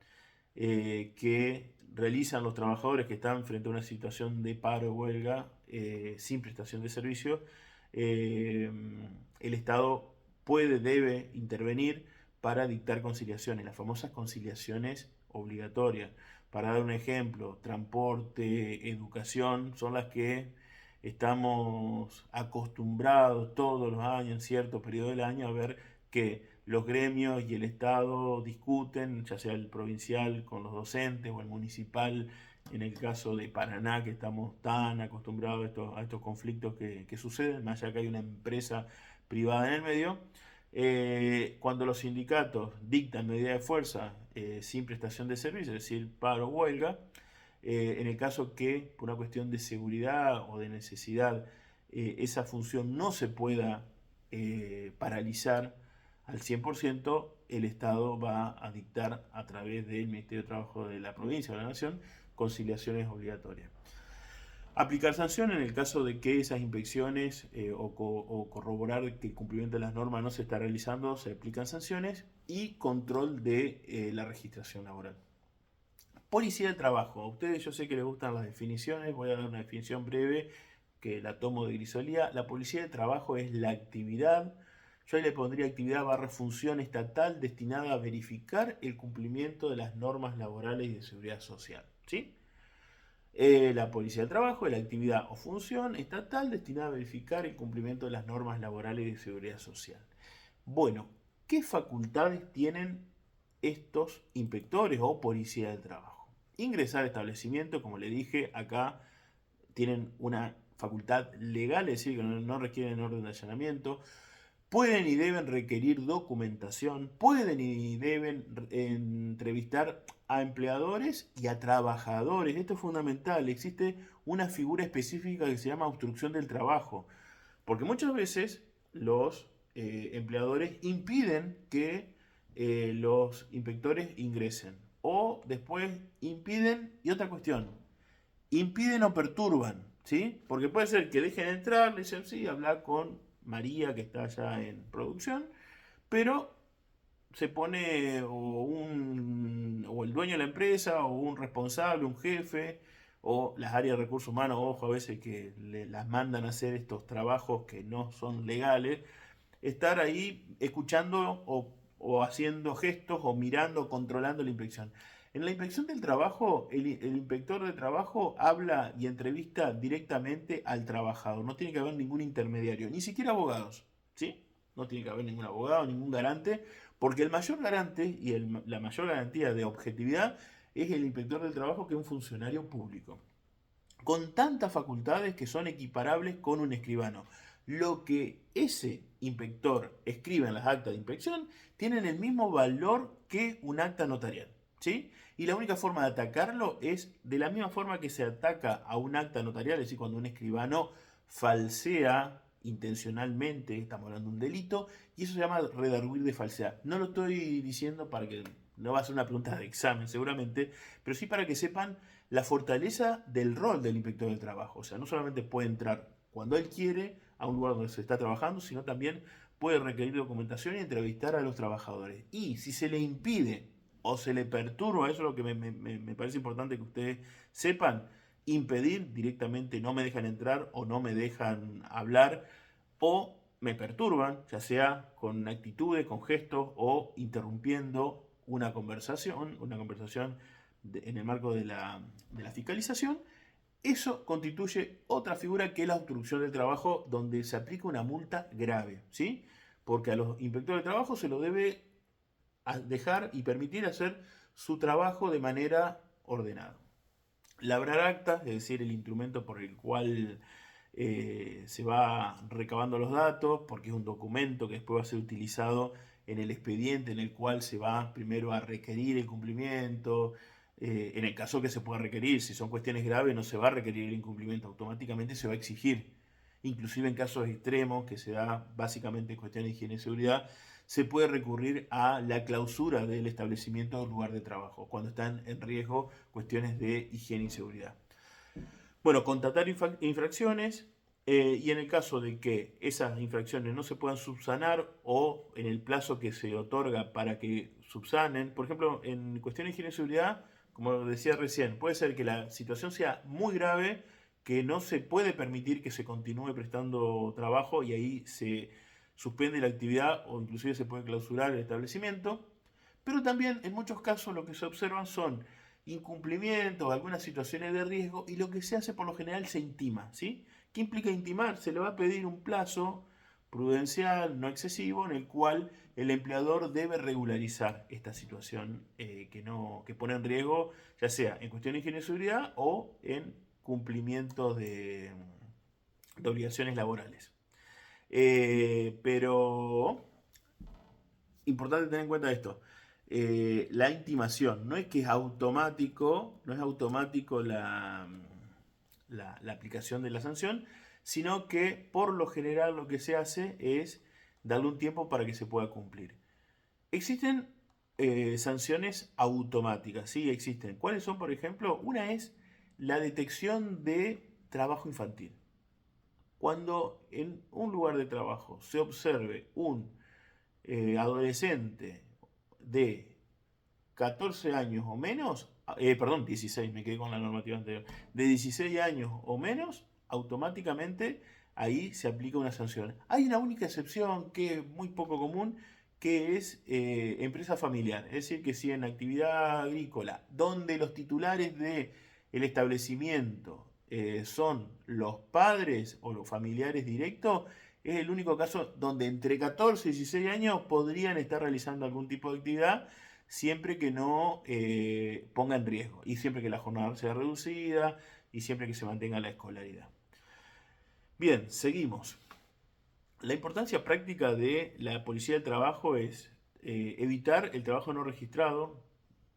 Speaker 1: que realizan los trabajadores que están frente a una situación de paro o huelga sin prestación de servicio, el Estado debe intervenir para dictar conciliaciones, las famosas conciliaciones obligatorias. Para dar un ejemplo, transporte, educación, son las que estamos acostumbrados todos los años, en cierto periodo del año, a ver que los gremios y el Estado discuten, ya sea el provincial con los docentes o el municipal, en el caso de Paraná, que estamos tan acostumbrados a estos conflictos que suceden, más allá que hay una empresa privada en el medio. Cuando los sindicatos dictan medidas de fuerza sin prestación de servicio, es decir, paro o huelga, en el caso que por una cuestión de seguridad o de necesidad esa función no se pueda paralizar al 100%, el Estado va a dictar a través del Ministerio de Trabajo de la provincia o de la Nación conciliaciones obligatorias. Aplicar sanción en el caso de que esas inspecciones o corroborar que el cumplimiento de las normas no se está realizando, se aplican sanciones, y control de la registración laboral. Policía del trabajo. A ustedes yo sé que les gustan las definiciones, voy a dar una definición breve que la tomo de Grisolía. La policía del trabajo es la actividad, yo ahí le pondría actividad barra función estatal destinada a verificar el cumplimiento de las normas laborales y de seguridad social. ¿Sí? La policía del trabajo es la actividad o función estatal destinada a verificar el cumplimiento de las normas laborales y de seguridad social. Bueno, ¿qué facultades tienen estos inspectores o policía del trabajo? Ingresar al establecimiento, como le dije, acá tienen una facultad legal, es decir, que no requieren orden de allanamiento. Pueden y deben requerir documentación, pueden y deben entrevistar a empleadores y a trabajadores. Esto es fundamental. Existe una figura específica que se llama obstrucción del trabajo, porque muchas veces los empleadores impiden que los inspectores ingresen, o después impiden, y otra cuestión, impiden o perturban, ¿sí? Porque puede ser que dejen entrar, le dicen sí, hablar con María que está allá en producción, pero se pone o el dueño de la empresa, o un responsable, un jefe, o las áreas de recursos humanos, ojo, a veces que las mandan a hacer estos trabajos que no son legales, estar ahí escuchando o haciendo gestos o mirando, controlando la inspección. En la inspección del trabajo, el inspector de trabajo habla y entrevista directamente al trabajador. No tiene que haber ningún intermediario, ni siquiera abogados, ¿sí? No tiene que haber ningún abogado, ningún garante, porque el mayor garante y la mayor garantía de objetividad es el inspector del trabajo, que es un funcionario público, con tantas facultades que son equiparables con un escribano. Lo que ese inspector escribe en las actas de inspección tienen el mismo valor que un acta notarial, ¿sí? Y la única forma de atacarlo es de la misma forma que se ataca a un acta notarial, es decir, cuando un escribano falsea intencionalmente, estamos hablando de un delito, y eso se llama redarguir de falsedad. No lo estoy diciendo para que, no va a ser una pregunta de examen seguramente, pero sí para que sepan la fortaleza del rol del inspector del trabajo. O sea, no solamente puede entrar cuando él quiere a un lugar donde se está trabajando, sino también puede requerir documentación y entrevistar a los trabajadores. Y si se le impide o se le perturba, eso es lo que me parece importante que ustedes sepan, impedir directamente, no me dejan entrar o no me dejan hablar, o me perturban, ya sea con actitudes, con gestos, o interrumpiendo una conversación en el marco de la fiscalización. Eso constituye otra figura, que es la obstrucción del trabajo, donde se aplica una multa grave, ¿sí? Porque a los inspectores de trabajo se lo debe dejar y permitir hacer su trabajo de manera ordenada. Labrar actas, es decir, el instrumento por el cual se va recabando los datos, porque es un documento que después va a ser utilizado en el expediente en el cual se va primero a requerir el cumplimiento. En el caso que se pueda requerir, si son cuestiones graves, no se va a requerir el incumplimiento, automáticamente se va a exigir. Inclusive en casos extremos, que se da básicamente en cuestiones de higiene y seguridad, se puede recurrir a la clausura del establecimiento o lugar de trabajo, cuando están en riesgo cuestiones de higiene y seguridad. Bueno, constatar infracciones, y en el caso de que esas infracciones no se puedan subsanar o en el plazo que se otorga para que subsanen, por ejemplo, en cuestión de higiene y seguridad, como decía recién, puede ser que la situación sea muy grave, que no se puede permitir que se continúe prestando trabajo y ahí se suspende la actividad o inclusive se puede clausurar el establecimiento, pero también en muchos casos lo que se observan son incumplimientos, algunas situaciones de riesgo, y lo que se hace por lo general se intima, ¿sí? ¿Qué implica intimar? Se le va a pedir un plazo prudencial, no excesivo, en el cual el empleador debe regularizar esta situación que pone en riesgo, ya sea en cuestión de higiene y seguridad o en cumplimiento de obligaciones laborales. Pero importante tener en cuenta esto. La intimación no es que es automático, no es automático la aplicación de la sanción, sino que por lo general lo que se hace es darle un tiempo para que se pueda cumplir. Existen sanciones automáticas, sí existen. ¿Cuáles son, por ejemplo? Una es la detección de trabajo infantil. Cuando en un lugar de trabajo se observe un adolescente de 14 años o menos, perdón, 16, me quedé con la normativa anterior, de 16 años o menos, automáticamente ahí se aplica una sanción. Hay una única excepción que es muy poco común, que es empresa familiar, es decir, que si en actividad agrícola, donde los titulares del establecimiento son los padres o los familiares directos, es el único caso donde entre 14 y 16 años podrían estar realizando algún tipo de actividad siempre que no ponga en riesgo y siempre que la jornada sea reducida y siempre que se mantenga la escolaridad. Bien, seguimos. La importancia práctica de la policía del trabajo es evitar el trabajo no registrado.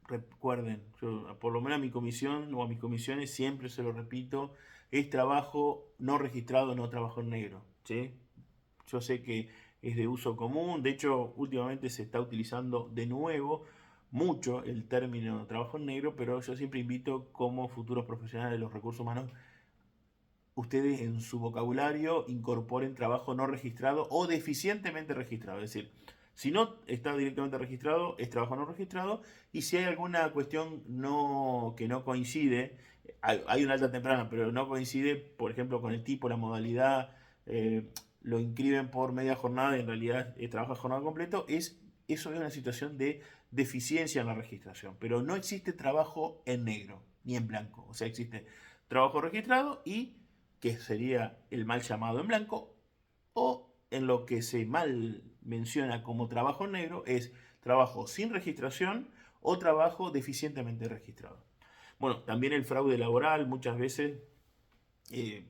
Speaker 1: Recuerden, yo, por lo menos a mi comisión o a mis comisiones siempre se lo repito, es trabajo no registrado, no trabajo en negro. ¿Sí? Yo sé que es de uso común, de hecho últimamente se está utilizando de nuevo mucho el término trabajo en negro, pero yo siempre invito como futuros profesionales de los recursos humanos, ustedes en su vocabulario incorporen trabajo no registrado o deficientemente registrado, es decir, si no está directamente registrado, es trabajo no registrado, y si hay alguna cuestión que no coincide, hay una alta temprana, pero no coincide, por ejemplo, con el tipo, la modalidad, eh, lo inscriben por media jornada y en realidad trabaja jornada completo, eso es una situación de deficiencia en la registración, pero no existe trabajo en negro ni en blanco, o sea, existe trabajo registrado y que sería el mal llamado en blanco, o en lo que se mal menciona como trabajo negro es trabajo sin registración o trabajo deficientemente registrado. Bueno, también el fraude laboral muchas veces, eh,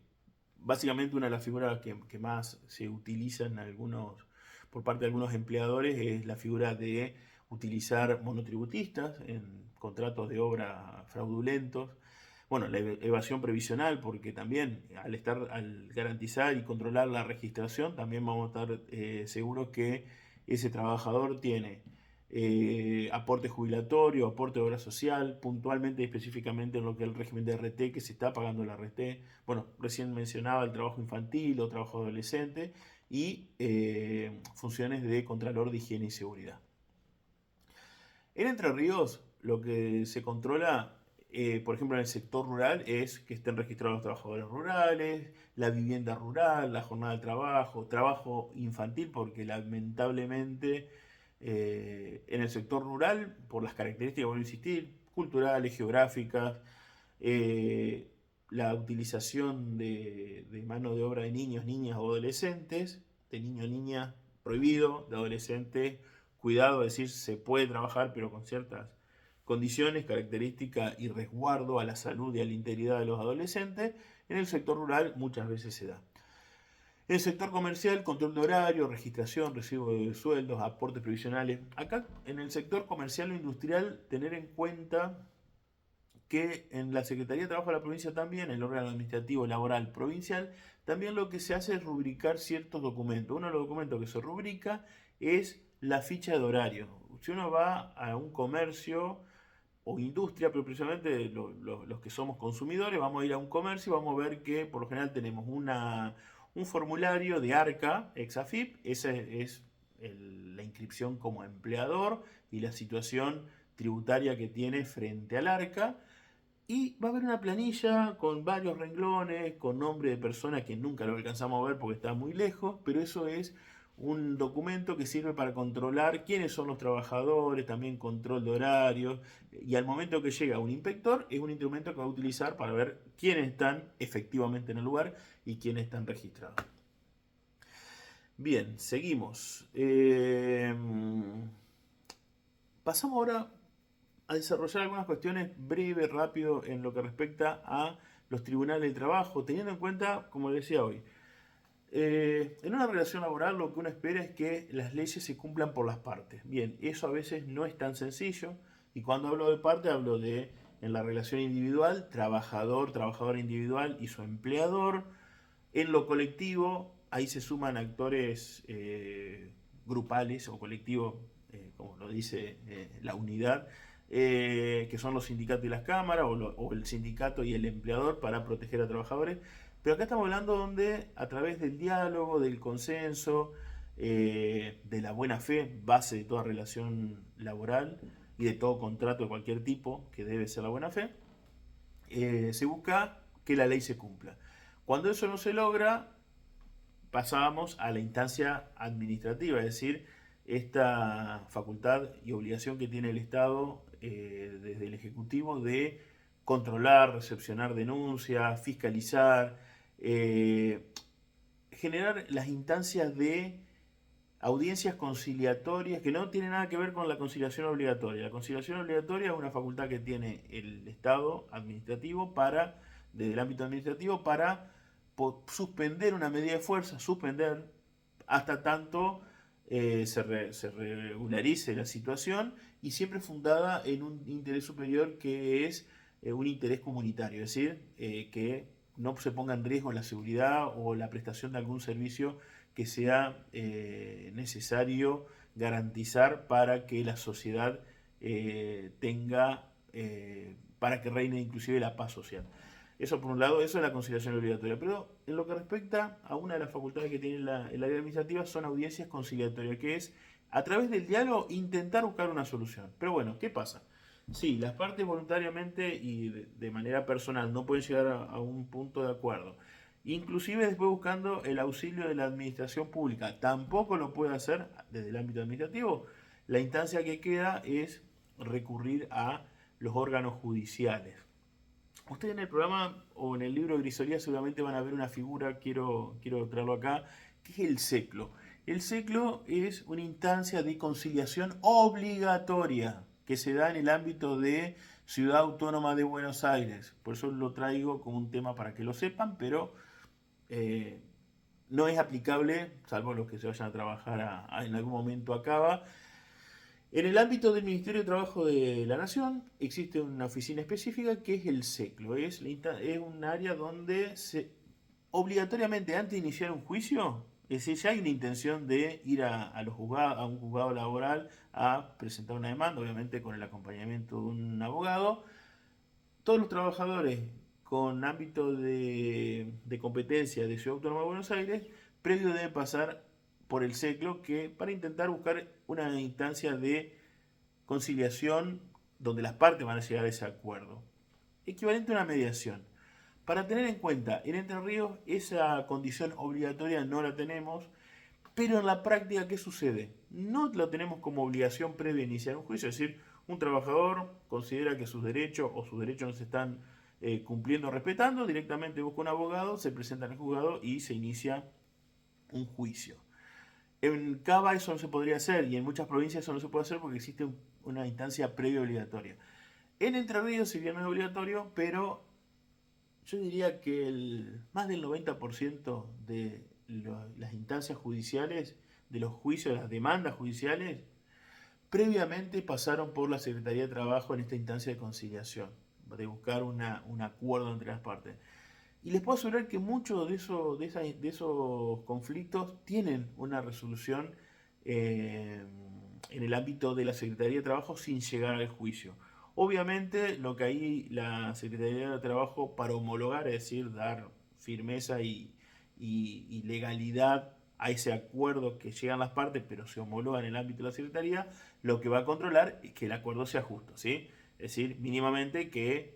Speaker 1: básicamente una de las figuras que más se utilizan por parte de algunos empleadores es la figura de utilizar monotributistas en contratos de obra fraudulentos. Bueno, la evasión previsional, porque también al garantizar y controlar la registración, también vamos a estar seguros que ese trabajador tiene aporte jubilatorio, aporte de obra social, puntualmente y específicamente en lo que es el régimen de RT, que se está pagando la RT. Bueno, recién mencionaba el trabajo infantil o trabajo adolescente y funciones de Contralor de Higiene y Seguridad. En Entre Ríos, lo que se controla, por ejemplo, en el sector rural, es que estén registrados los trabajadores rurales, la vivienda rural, la jornada de trabajo, trabajo infantil, porque lamentablemente en el sector rural, por las características, voy a insistir, culturales, geográficas, eh, la utilización de mano de obra de niños, niñas o adolescentes, de niños, niñas prohibido, de adolescentes cuidado, es decir, se puede trabajar, pero con ciertas condiciones, características y resguardo a la salud y a la integridad de los adolescentes. En el sector rural muchas veces se da. En el sector comercial, control de horario, registración, recibo de sueldos, aportes previsionales. Acá, en el sector comercial o industrial, tener en cuenta que en la Secretaría de Trabajo de la provincia también, el órgano administrativo laboral provincial, también lo que se hace es rubricar ciertos documentos. Uno de los documentos que se rubrica es la ficha de horario. Si uno va a un comercio o industria, pero precisamente los que somos consumidores, vamos a ir a un comercio y vamos a ver que por lo general tenemos un formulario de ARCA, Exafip, esa es la inscripción como empleador y la situación tributaria que tiene frente al ARCA. Y va a haber una planilla con varios renglones, con nombre de persona que nunca lo alcanzamos a ver porque está muy lejos, pero eso es un documento que sirve para controlar quiénes son los trabajadores, también control de horarios, y al momento que llega un inspector es un instrumento que va a utilizar para ver quiénes están efectivamente en el lugar y quiénes están registrados. Bien, seguimos. Pasamos ahora a desarrollar algunas cuestiones breve, rápido, en lo que respecta a los tribunales de trabajo, teniendo en cuenta, como decía hoy, en una relación laboral lo que uno espera es que las leyes se cumplan por las partes. Bien, eso a veces no es tan sencillo, y cuando hablo de parte hablo de en la relación individual, trabajador, trabajador individual y su empleador. En lo colectivo, ahí se suman actores grupales o colectivos, como lo dice la unidad, que son los sindicatos y las cámaras, o el sindicato y el empleador para proteger a trabajadores. Pero acá estamos hablando donde a través del diálogo, del consenso, de la buena fe, base de toda relación laboral y de todo contrato de cualquier tipo, que debe ser la buena fe, se busca que la ley se cumpla. Cuando eso no se logra, pasábamos a la instancia administrativa, es decir, esta facultad y obligación que tiene el Estado desde el Ejecutivo de controlar, recepcionar denuncias, fiscalizar, generar las instancias de audiencias conciliatorias que no tienen nada que ver con la conciliación obligatoria. La conciliación obligatoria es una facultad que tiene el Estado administrativo para, desde el ámbito administrativo, para suspender una medida de fuerza, suspender hasta tanto se regularice la situación, y siempre fundada en un interés superior que es un interés comunitario, es decir, que no se ponga en riesgo la seguridad o la prestación de algún servicio que sea necesario garantizar para que la sociedad tenga, para que reine inclusive la paz social. Eso por un lado, eso es la conciliación obligatoria. Pero en lo que respecta a una de las facultades que tiene el área administrativa son audiencias conciliatorias, que es a través del diálogo intentar buscar una solución. Pero bueno, ¿qué pasa? Sí, las partes voluntariamente y de manera personal no pueden llegar a un punto de acuerdo. Inclusive después buscando el auxilio de la administración pública. Tampoco lo puede hacer desde el ámbito administrativo. La instancia que queda es recurrir a los órganos judiciales. Ustedes en el programa o en el libro de Grisolía seguramente van a ver una figura, quiero traerlo acá, que es el SECLO. El SECLO es una instancia de conciliación obligatoria que se da en el ámbito de Ciudad Autónoma de Buenos Aires. Por eso lo traigo como un tema para que lo sepan, pero no es aplicable, salvo los que se vayan a trabajar en algún momento acaba. En el ámbito del Ministerio de Trabajo de la Nación existe una oficina específica que es el SECLO. Es un área donde obligatoriamente antes de iniciar un juicio, es decir, ya hay una intención de ir a un juzgado laboral a presentar una demanda, obviamente con el acompañamiento de un abogado. Todos los trabajadores con ámbito de competencia de Ciudad Autónoma de Buenos Aires, previo deben pasar por el SECLO para intentar buscar una instancia de conciliación donde las partes van a llegar a ese acuerdo. Equivalente a una mediación. Para tener en cuenta, en Entre Ríos esa condición obligatoria no la tenemos, pero en la práctica, ¿qué sucede? No lo tenemos como obligación previa a iniciar un juicio, es decir, un trabajador considera que sus derechos no se están cumpliendo o respetando, directamente busca un abogado, se presenta en el juzgado y se inicia un juicio. En Cava eso no se podría hacer y en muchas provincias eso no se puede hacer porque existe una instancia previa obligatoria. En Entre Ríos, si bien no es obligatorio, pero yo diría que más del 90% de las instancias judiciales, de los juicios, de las demandas judiciales, previamente pasaron por la Secretaría de Trabajo en esta instancia de conciliación, de buscar un acuerdo entre las partes. Y les puedo asegurar que muchos de esos conflictos tienen una resolución eh, en el ámbito de la Secretaría de Trabajo sin llegar al juicio. Obviamente lo que ahí la Secretaría de Trabajo para homologar, es decir, dar firmeza y legalidad a ese acuerdo que llegan las partes, pero se homologa en el ámbito de la Secretaría, lo que va a controlar es que el acuerdo sea justo, ¿sí? Es decir, mínimamente que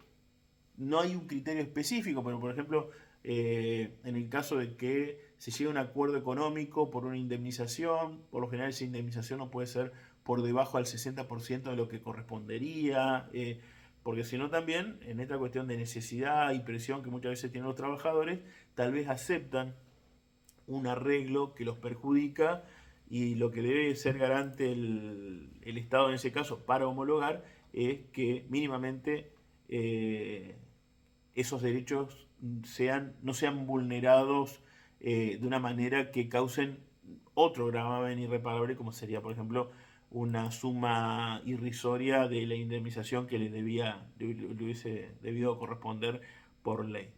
Speaker 1: no hay un criterio específico, pero por ejemplo, en el caso de que se llegue a un acuerdo económico por una indemnización, por lo general esa indemnización no puede ser por debajo del 60% de lo que correspondería, porque si no también, en esta cuestión de necesidad y presión que muchas veces tienen los trabajadores, tal vez aceptan un arreglo que los perjudica y lo que debe ser garante el Estado en ese caso para homologar es que mínimamente esos derechos no sean vulnerados de una manera que causen otro gravamen irreparable, como sería, por ejemplo, una suma irrisoria de la indemnización que le hubiese debido corresponder por ley.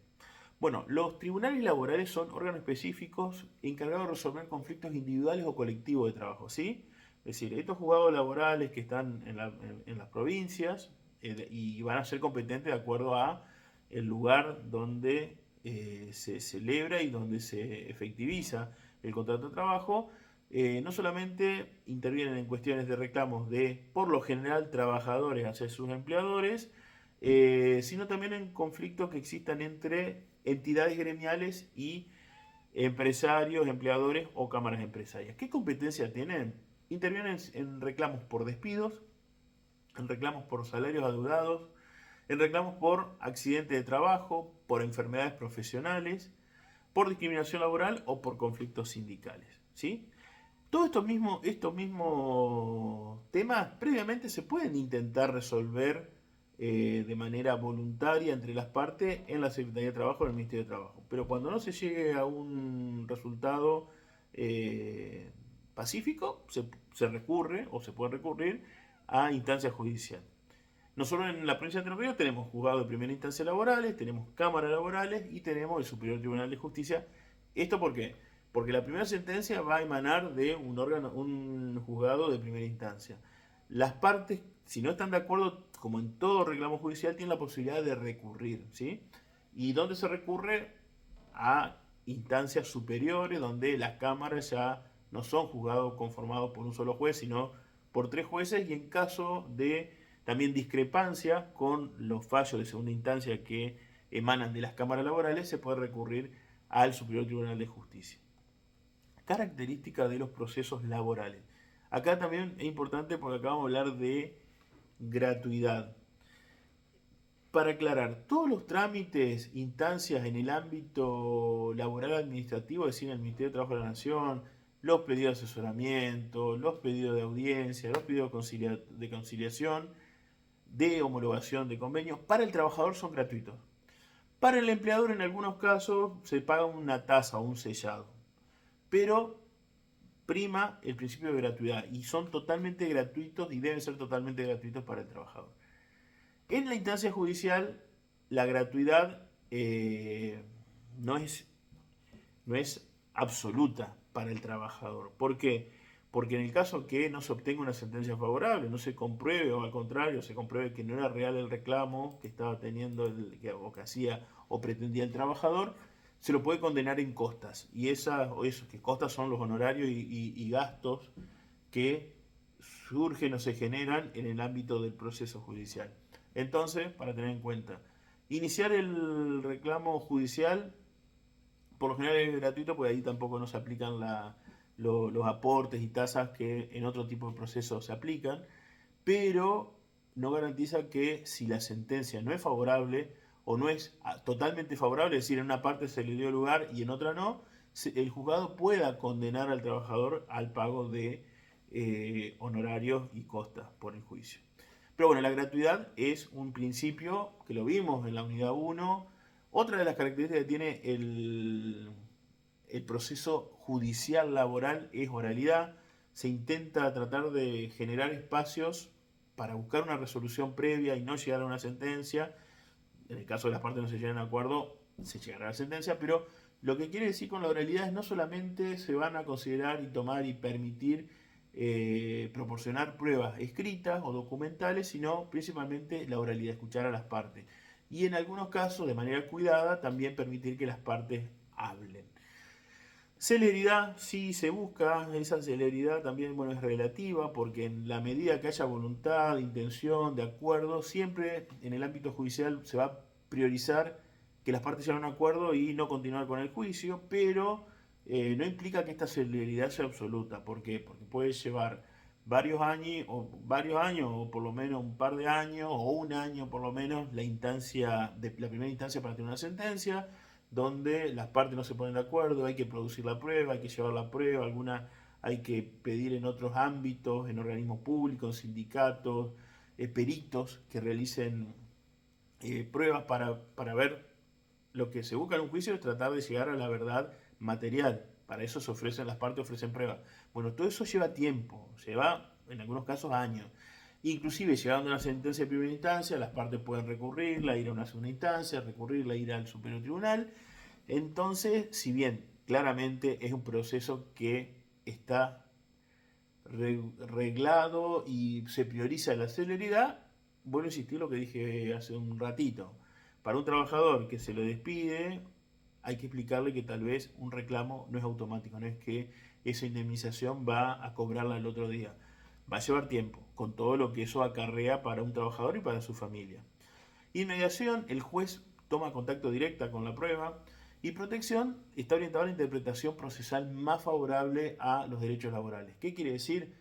Speaker 1: Bueno, los tribunales laborales son órganos específicos encargados de resolver conflictos individuales o colectivos de trabajo, ¿sí? Es decir, estos juzgados laborales que están en las provincias y van a ser competentes de acuerdo a el lugar donde se celebra y donde se efectiviza el contrato de trabajo, no solamente intervienen en cuestiones de reclamos de, por lo general, trabajadores hacia sus empleadores, sino también en conflictos que existan entre entidades gremiales y empresarios, empleadores o cámaras empresarias. ¿Qué competencia tienen? Intervienen en reclamos por despidos, en reclamos por salarios adeudados, en reclamos por accidente de trabajo, por enfermedades profesionales, por discriminación laboral o por conflictos sindicales. ¿Sí? Todos estos mismos temas previamente se pueden intentar resolver de manera voluntaria entre las partes en la Secretaría de Trabajo o en el Ministerio de Trabajo. Pero cuando no se llegue a un resultado pacífico, se recurre o se puede recurrir a instancia judicial. Nosotros en la provincia de Entre Ríos tenemos juzgados de primera instancia laborales, tenemos cámaras laborales y tenemos el Superior Tribunal de Justicia. ¿Esto por qué? Porque la primera sentencia va a emanar de un juzgado de primera instancia. Las partes, si no están de acuerdo, como en todo reclamo judicial, tienen la posibilidad de recurrir, ¿sí? ¿Y dónde se recurre? A instancias superiores, donde las cámaras ya no son juzgados conformados por un solo juez, sino por 3 jueces, y en caso de también discrepancia con los fallos de segunda instancia que emanan de las cámaras laborales, se puede recurrir al Superior Tribunal de Justicia. Características de los procesos laborales. Acá también es importante porque acá vamos a hablar de gratuidad. Para aclarar, todos los trámites, instancias en el ámbito laboral administrativo, es decir, en el Ministerio de Trabajo de la Nación, los pedidos de asesoramiento, los pedidos de audiencia, los pedidos de conciliación, de homologación de convenios, para el trabajador son gratuitos. Para el empleador en algunos casos se paga una tasa o un sellado, pero prima el principio de gratuidad y son totalmente gratuitos y deben ser totalmente gratuitos para el trabajador. En la instancia judicial la gratuidad no es absoluta para el trabajador. ¿Por qué? Porque en el caso que no se obtenga una sentencia favorable, no se compruebe, o al contrario, se compruebe que no era real el reclamo que estaba teniendo o que hacía o pretendía el trabajador, se lo puede condenar en costas. Y que costas son los honorarios y gastos que surgen o se generan en el ámbito del proceso judicial. Entonces, para tener en cuenta, iniciar el reclamo judicial por lo general es gratuito, porque ahí tampoco no se aplican los aportes y tasas que en otro tipo de procesos se aplican, pero no garantiza que si la sentencia no es favorable o no es totalmente favorable, es decir, en una parte se le dio lugar y en otra no, el juzgado pueda condenar al trabajador al pago de honorarios y costas por el juicio. Pero bueno, la gratuidad es un principio que lo vimos en la unidad 1. Otra de las características que tiene el proceso judicial laboral es oralidad. Se intenta tratar de generar espacios para buscar una resolución previa y no llegar a una sentencia. En el caso de las partes no se llegan a acuerdo, se llegará a la sentencia, pero lo que quiere decir con la oralidad es no solamente se van a considerar y tomar y permitir proporcionar pruebas escritas o documentales, sino principalmente la oralidad, escuchar a las partes. Y en algunos casos, de manera cuidada, también permitir que las partes hablen. Celeridad, sí se busca, esa celeridad también bueno, es relativa, porque en la medida que haya voluntad, intención, de acuerdo, siempre en el ámbito judicial se va a priorizar que las partes lleguen a un acuerdo y no continuar con el juicio, pero no implica que esta celeridad sea absoluta. ¿Por qué? Porque puede llevar varios años, o por lo menos un par de años, o un año por lo menos, la primera instancia para tener una sentencia, donde las partes no se ponen de acuerdo, hay que producir la prueba, hay que llevar la prueba, hay que pedir en otros ámbitos, en organismos públicos, sindicatos, peritos que realicen pruebas para ver lo que se busca en un juicio es tratar de llegar a la verdad material. Para eso las partes ofrecen pruebas. Bueno, todo eso lleva tiempo, lleva en algunos casos años. Inclusive llegando a una sentencia de primera instancia, las partes pueden recurrirla, ir a una segunda instancia, recurrirla, ir al Superior Tribunal. Entonces, si bien claramente es un proceso que está reglado y se prioriza la celeridad, vuelvo a insistir lo que dije hace un ratito. Para un trabajador que se lo despide, hay que explicarle que tal vez un reclamo no es automático, no es que esa indemnización va a cobrarla el otro día. Va a llevar tiempo, con todo lo que eso acarrea para un trabajador y para su familia. Inmediación, el juez toma contacto directo con la prueba. Y protección está orientada a la interpretación procesal más favorable a los derechos laborales. ¿Qué quiere decir?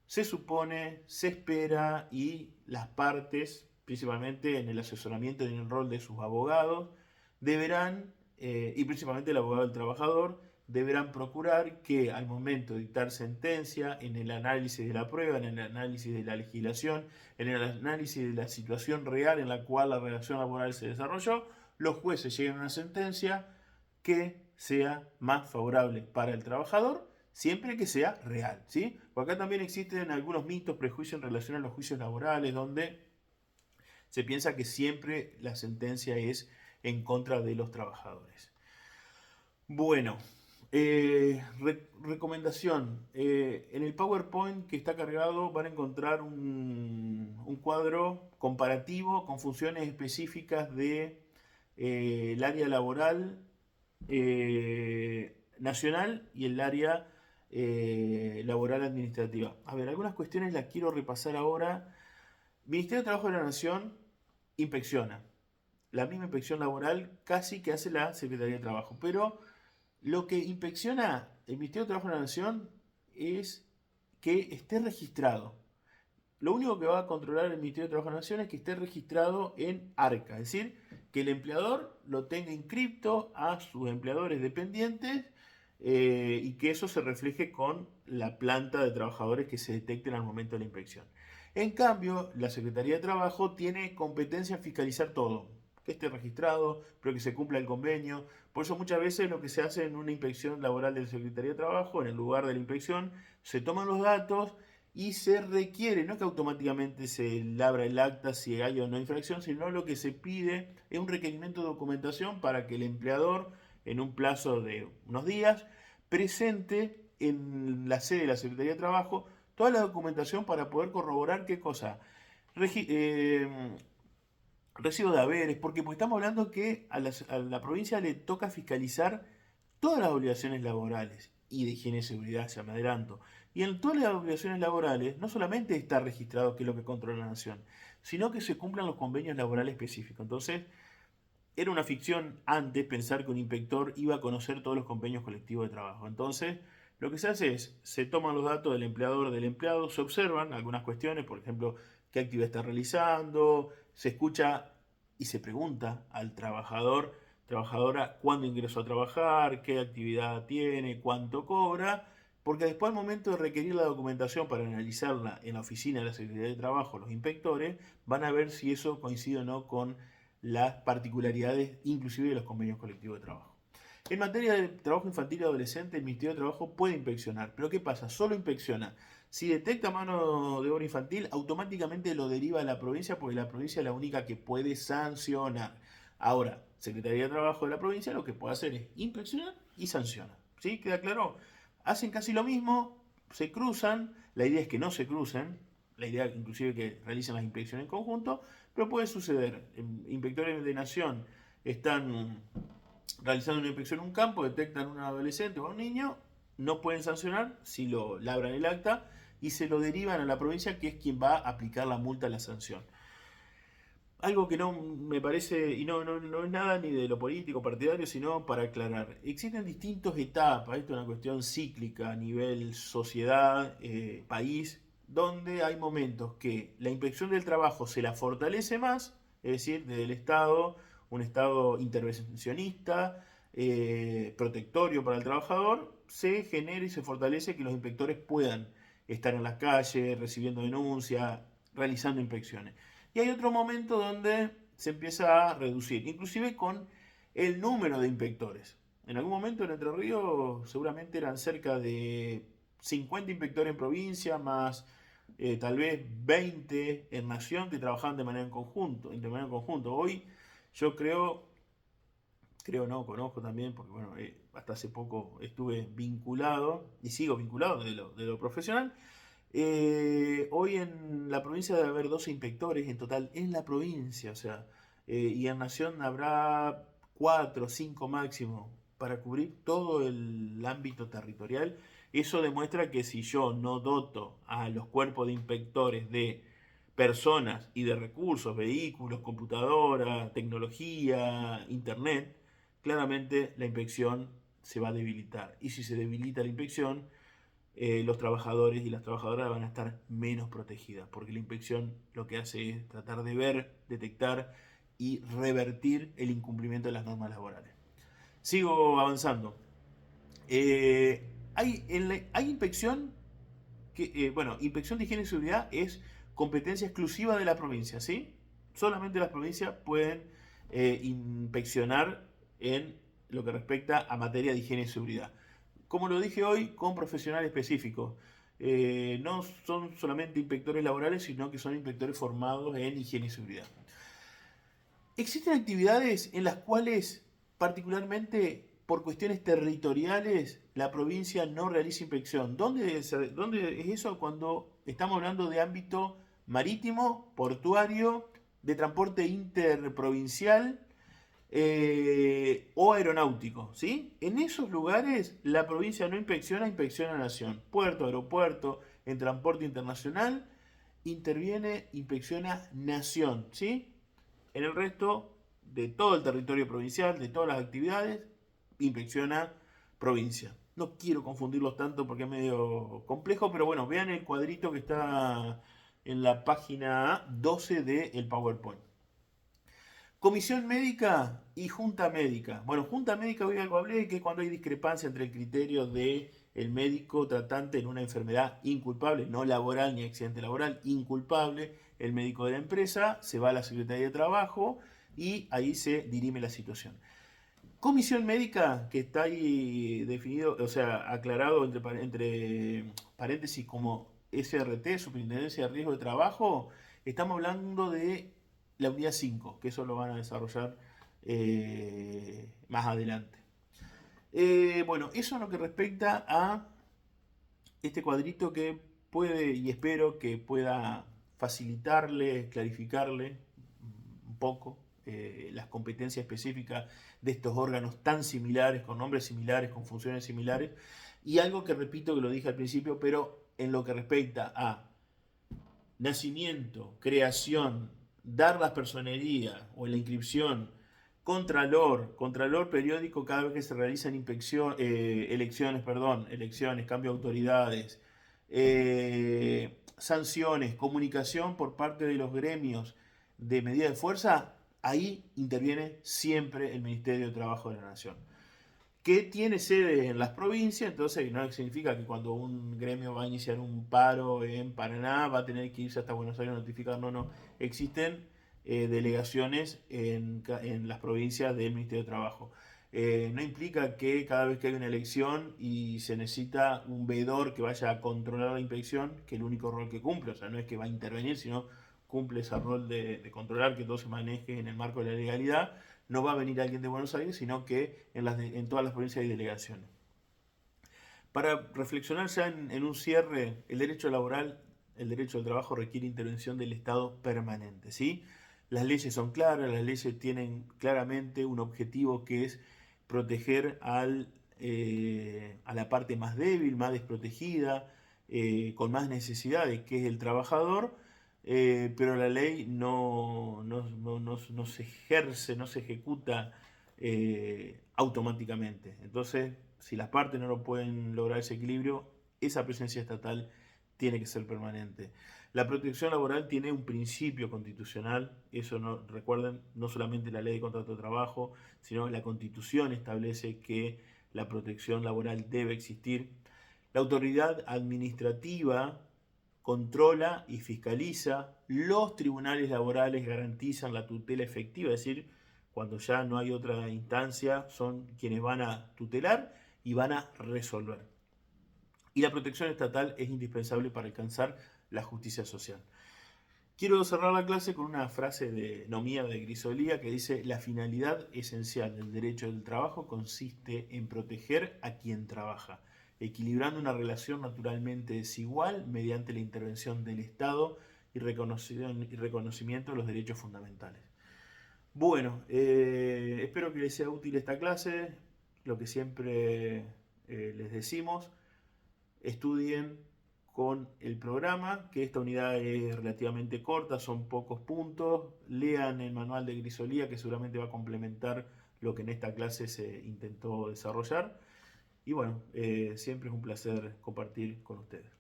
Speaker 1: Se supone, se espera y las partes, principalmente en el asesoramiento y en el rol de sus abogados, deberán, y principalmente el abogado del trabajador, deberán procurar que al momento de dictar sentencia, en el análisis de la prueba, en el análisis de la legislación, en el análisis de la situación real en la cual la relación laboral se desarrolló, los jueces lleguen a una sentencia que sea más favorable para el trabajador, siempre que sea real, ¿sí? Porque acá también existen algunos mitos, prejuicios en relación a los juicios laborales, donde se piensa que siempre la sentencia es en contra de los trabajadores. Bueno, recomendación. En el PowerPoint que está cargado van a encontrar un cuadro comparativo con funciones específicas de el área laboral nacional y el área laboral administrativa. A ver, algunas cuestiones las quiero repasar ahora. Ministerio de Trabajo de la Nación inspecciona. La misma inspección laboral casi que hace la Secretaría de Trabajo. Pero lo que inspecciona el Ministerio de Trabajo de la Nación es que esté registrado. Lo único que va a controlar el Ministerio de Trabajo de la Nación es que esté registrado en ARCA, es decir, que el empleador lo tenga inscripto a sus empleadores dependientes y que eso se refleje con la planta de trabajadores que se detecten al momento de la inspección. En cambio, la Secretaría de Trabajo tiene competencia en fiscalizar todo, que esté registrado, pero que se cumpla el convenio. Por eso muchas veces lo que se hace en una inspección laboral de la Secretaría de Trabajo, en el lugar de la inspección, se toman los datos y se requiere, no que automáticamente se labra el acta si hay o no infracción, sino lo que se pide es un requerimiento de documentación para que el empleador, en un plazo de unos días, presente en la sede de la Secretaría de Trabajo toda la documentación para poder corroborar qué cosa. Recibo de haberes, porque estamos hablando que a la provincia le toca fiscalizar todas las obligaciones laborales y de higiene y seguridad, ya me adelanto. Y en todas las obligaciones laborales no solamente está registrado qué es lo que controla la nación, sino que se cumplan los convenios laborales específicos. Entonces, era una ficción antes pensar que un inspector iba a conocer todos los convenios colectivos de trabajo. Entonces, lo que se hace es, se toman los datos del empleador, del empleado, se observan algunas cuestiones, por ejemplo, qué actividad está realizando, se escucha y se pregunta al trabajador trabajadora cuándo ingresó a trabajar, qué actividad tiene, cuánto cobra, porque después al momento de requerir la documentación para analizarla en la oficina de la Secretaría de Trabajo, los inspectores van a ver si eso coincide o no con las particularidades inclusive de los convenios colectivos de trabajo. En materia de trabajo infantil y adolescente, el Ministerio de Trabajo puede inspeccionar, pero ¿qué pasa? Solo inspecciona. Si detecta mano de obra infantil, automáticamente lo deriva a la provincia, porque la provincia es la única que puede sancionar. Ahora, Secretaría de Trabajo de la provincia lo que puede hacer es inspeccionar y sancionar. ¿Sí? ¿Queda claro? Hacen casi lo mismo, se cruzan, la idea es que no se crucen, la idea inclusive que realicen las inspecciones en conjunto, pero puede suceder. Inspectores de Nación están realizando una inspección en un campo, detectan a un adolescente o a un niño, no pueden sancionar si lo labran el acta y se lo derivan a la provincia, que es quien va a aplicar la multa a la sanción. Algo que no me parece, y no es nada ni de lo político partidario, sino para aclarar. Existen distintas etapas, esto es una cuestión cíclica a nivel sociedad, país, donde hay momentos que la inspección del trabajo se la fortalece más, es decir, desde el Estado, un Estado intervencionista, protectorio para el trabajador, se genera y se fortalece que los inspectores puedan estar en las calles, recibiendo denuncias, realizando inspecciones. Y hay otro momento donde se empieza a reducir, inclusive con el número de inspectores. En algún momento en Entre Ríos seguramente eran cerca de 50 inspectores en provincia, más tal vez 20 en nación que trabajaban de manera en conjunto. Hoy yo creo no, conozco también, porque bueno, hasta hace poco estuve vinculado y sigo vinculado de lo profesional. Hoy en la provincia debe haber 12 inspectores en total en la provincia, o sea, y en Nación habrá 4 o 5 máximo para cubrir todo el ámbito territorial. Eso demuestra que si yo no doto a los cuerpos de inspectores de personas y de recursos, vehículos, computadora, tecnología, internet, claramente la inspección se va a debilitar. Y si se debilita la inspección, los trabajadores y las trabajadoras van a estar menos protegidas, porque la inspección lo que hace es tratar de ver, detectar y revertir el incumplimiento de las normas laborales. Sigo avanzando. Hay inspección bueno, inspección de higiene y seguridad es competencia exclusiva de la provincia, ¿sí? Solamente las provincias pueden inspeccionar en lo que respecta a materia de higiene y seguridad. Como lo dije hoy, con profesionales específicos. No son solamente inspectores laborales, sino que son inspectores formados en higiene y seguridad. Existen actividades en las cuales, particularmente por cuestiones territoriales, la provincia no realiza inspección. ¿Dónde es eso? Cuando estamos hablando de ámbito marítimo, portuario, de transporte interprovincial o aeronáutico, ¿sí? En esos lugares la provincia no inspecciona, inspecciona Nación. Puerto, aeropuerto, en transporte internacional, interviene, inspecciona Nación, ¿sí? En el resto de todo el territorio provincial, de todas las actividades, inspecciona provincia. No quiero confundirlos tanto porque es medio complejo, pero bueno, vean el cuadrito que está en la página 12 del PowerPoint. Comisión médica y junta médica. Bueno, junta médica hoy algo hablé, que es cuando hay discrepancia entre el criterio de el médico tratante en una enfermedad inculpable, no laboral ni accidente laboral, inculpable, el médico de la empresa, se va a la Secretaría de Trabajo y ahí se dirime la situación. Comisión médica, que está ahí definido, o sea, aclarado entre paréntesis como SRT, Superintendencia de Riesgo de Trabajo, estamos hablando de la unidad 5, que eso lo van a desarrollar más adelante. Bueno, eso en lo que respecta a este cuadrito que puede y espero que pueda facilitarle, clarificarle un poco las competencias específicas de estos órganos tan similares, con nombres similares, con funciones similares, y algo que repito que lo dije al principio, pero en lo que respecta a nacimiento, creación, dar las personerías o la inscripción, contralor periódico cada vez que se realizan elecciones, cambio de autoridades, sanciones, comunicación por parte de los gremios de medida de fuerza, ahí interviene siempre el Ministerio de Trabajo de la Nación, que tiene sede en las provincias. Entonces no significa que cuando un gremio va a iniciar un paro en Paraná va a tener que irse hasta Buenos Aires a notificar. No, no. Existen delegaciones en las provincias del Ministerio de Trabajo. No implica que cada vez que hay una elección y se necesita un veedor que vaya a controlar la inspección, que el único rol que cumple, o sea, no es que va a intervenir, sino cumple ese rol de controlar que todo se maneje en el marco de la legalidad. No va a venir alguien de Buenos Aires, sino que en todas las provincias hay delegaciones. Para reflexionar ya en un cierre, el derecho laboral, el derecho al trabajo requiere intervención del Estado permanente, ¿sí? Las leyes son claras, las leyes tienen claramente un objetivo que es proteger a la parte más débil, más desprotegida, con más necesidades, que es el trabajador, pero la ley no se ejerce, no se ejecuta automáticamente. Entonces, si las partes no lo pueden lograr ese equilibrio, esa presencia estatal tiene que ser permanente. La protección laboral tiene un principio constitucional, eso no, recuerden, no solamente la ley de contrato de trabajo, sino la Constitución establece que la protección laboral debe existir. La autoridad administrativa controla y fiscaliza, los tribunales laborales garantizan la tutela efectiva, es decir, cuando ya no hay otra instancia, son quienes van a tutelar y van a resolver. Y la protección estatal es indispensable para alcanzar la justicia social. Quiero cerrar la clase con una frase no mía, de Grisolía, que dice: la finalidad esencial del derecho del trabajo consiste en proteger a quien trabaja, equilibrando una relación naturalmente desigual mediante la intervención del Estado y reconocimiento de los derechos fundamentales. Bueno, espero que les sea útil esta clase. Lo que siempre les decimos: estudien con el programa, que esta unidad es relativamente corta, son pocos puntos. Lean el manual de Grisolía, que seguramente va a complementar lo que en esta clase se intentó desarrollar. Y bueno, siempre es un placer compartir con ustedes.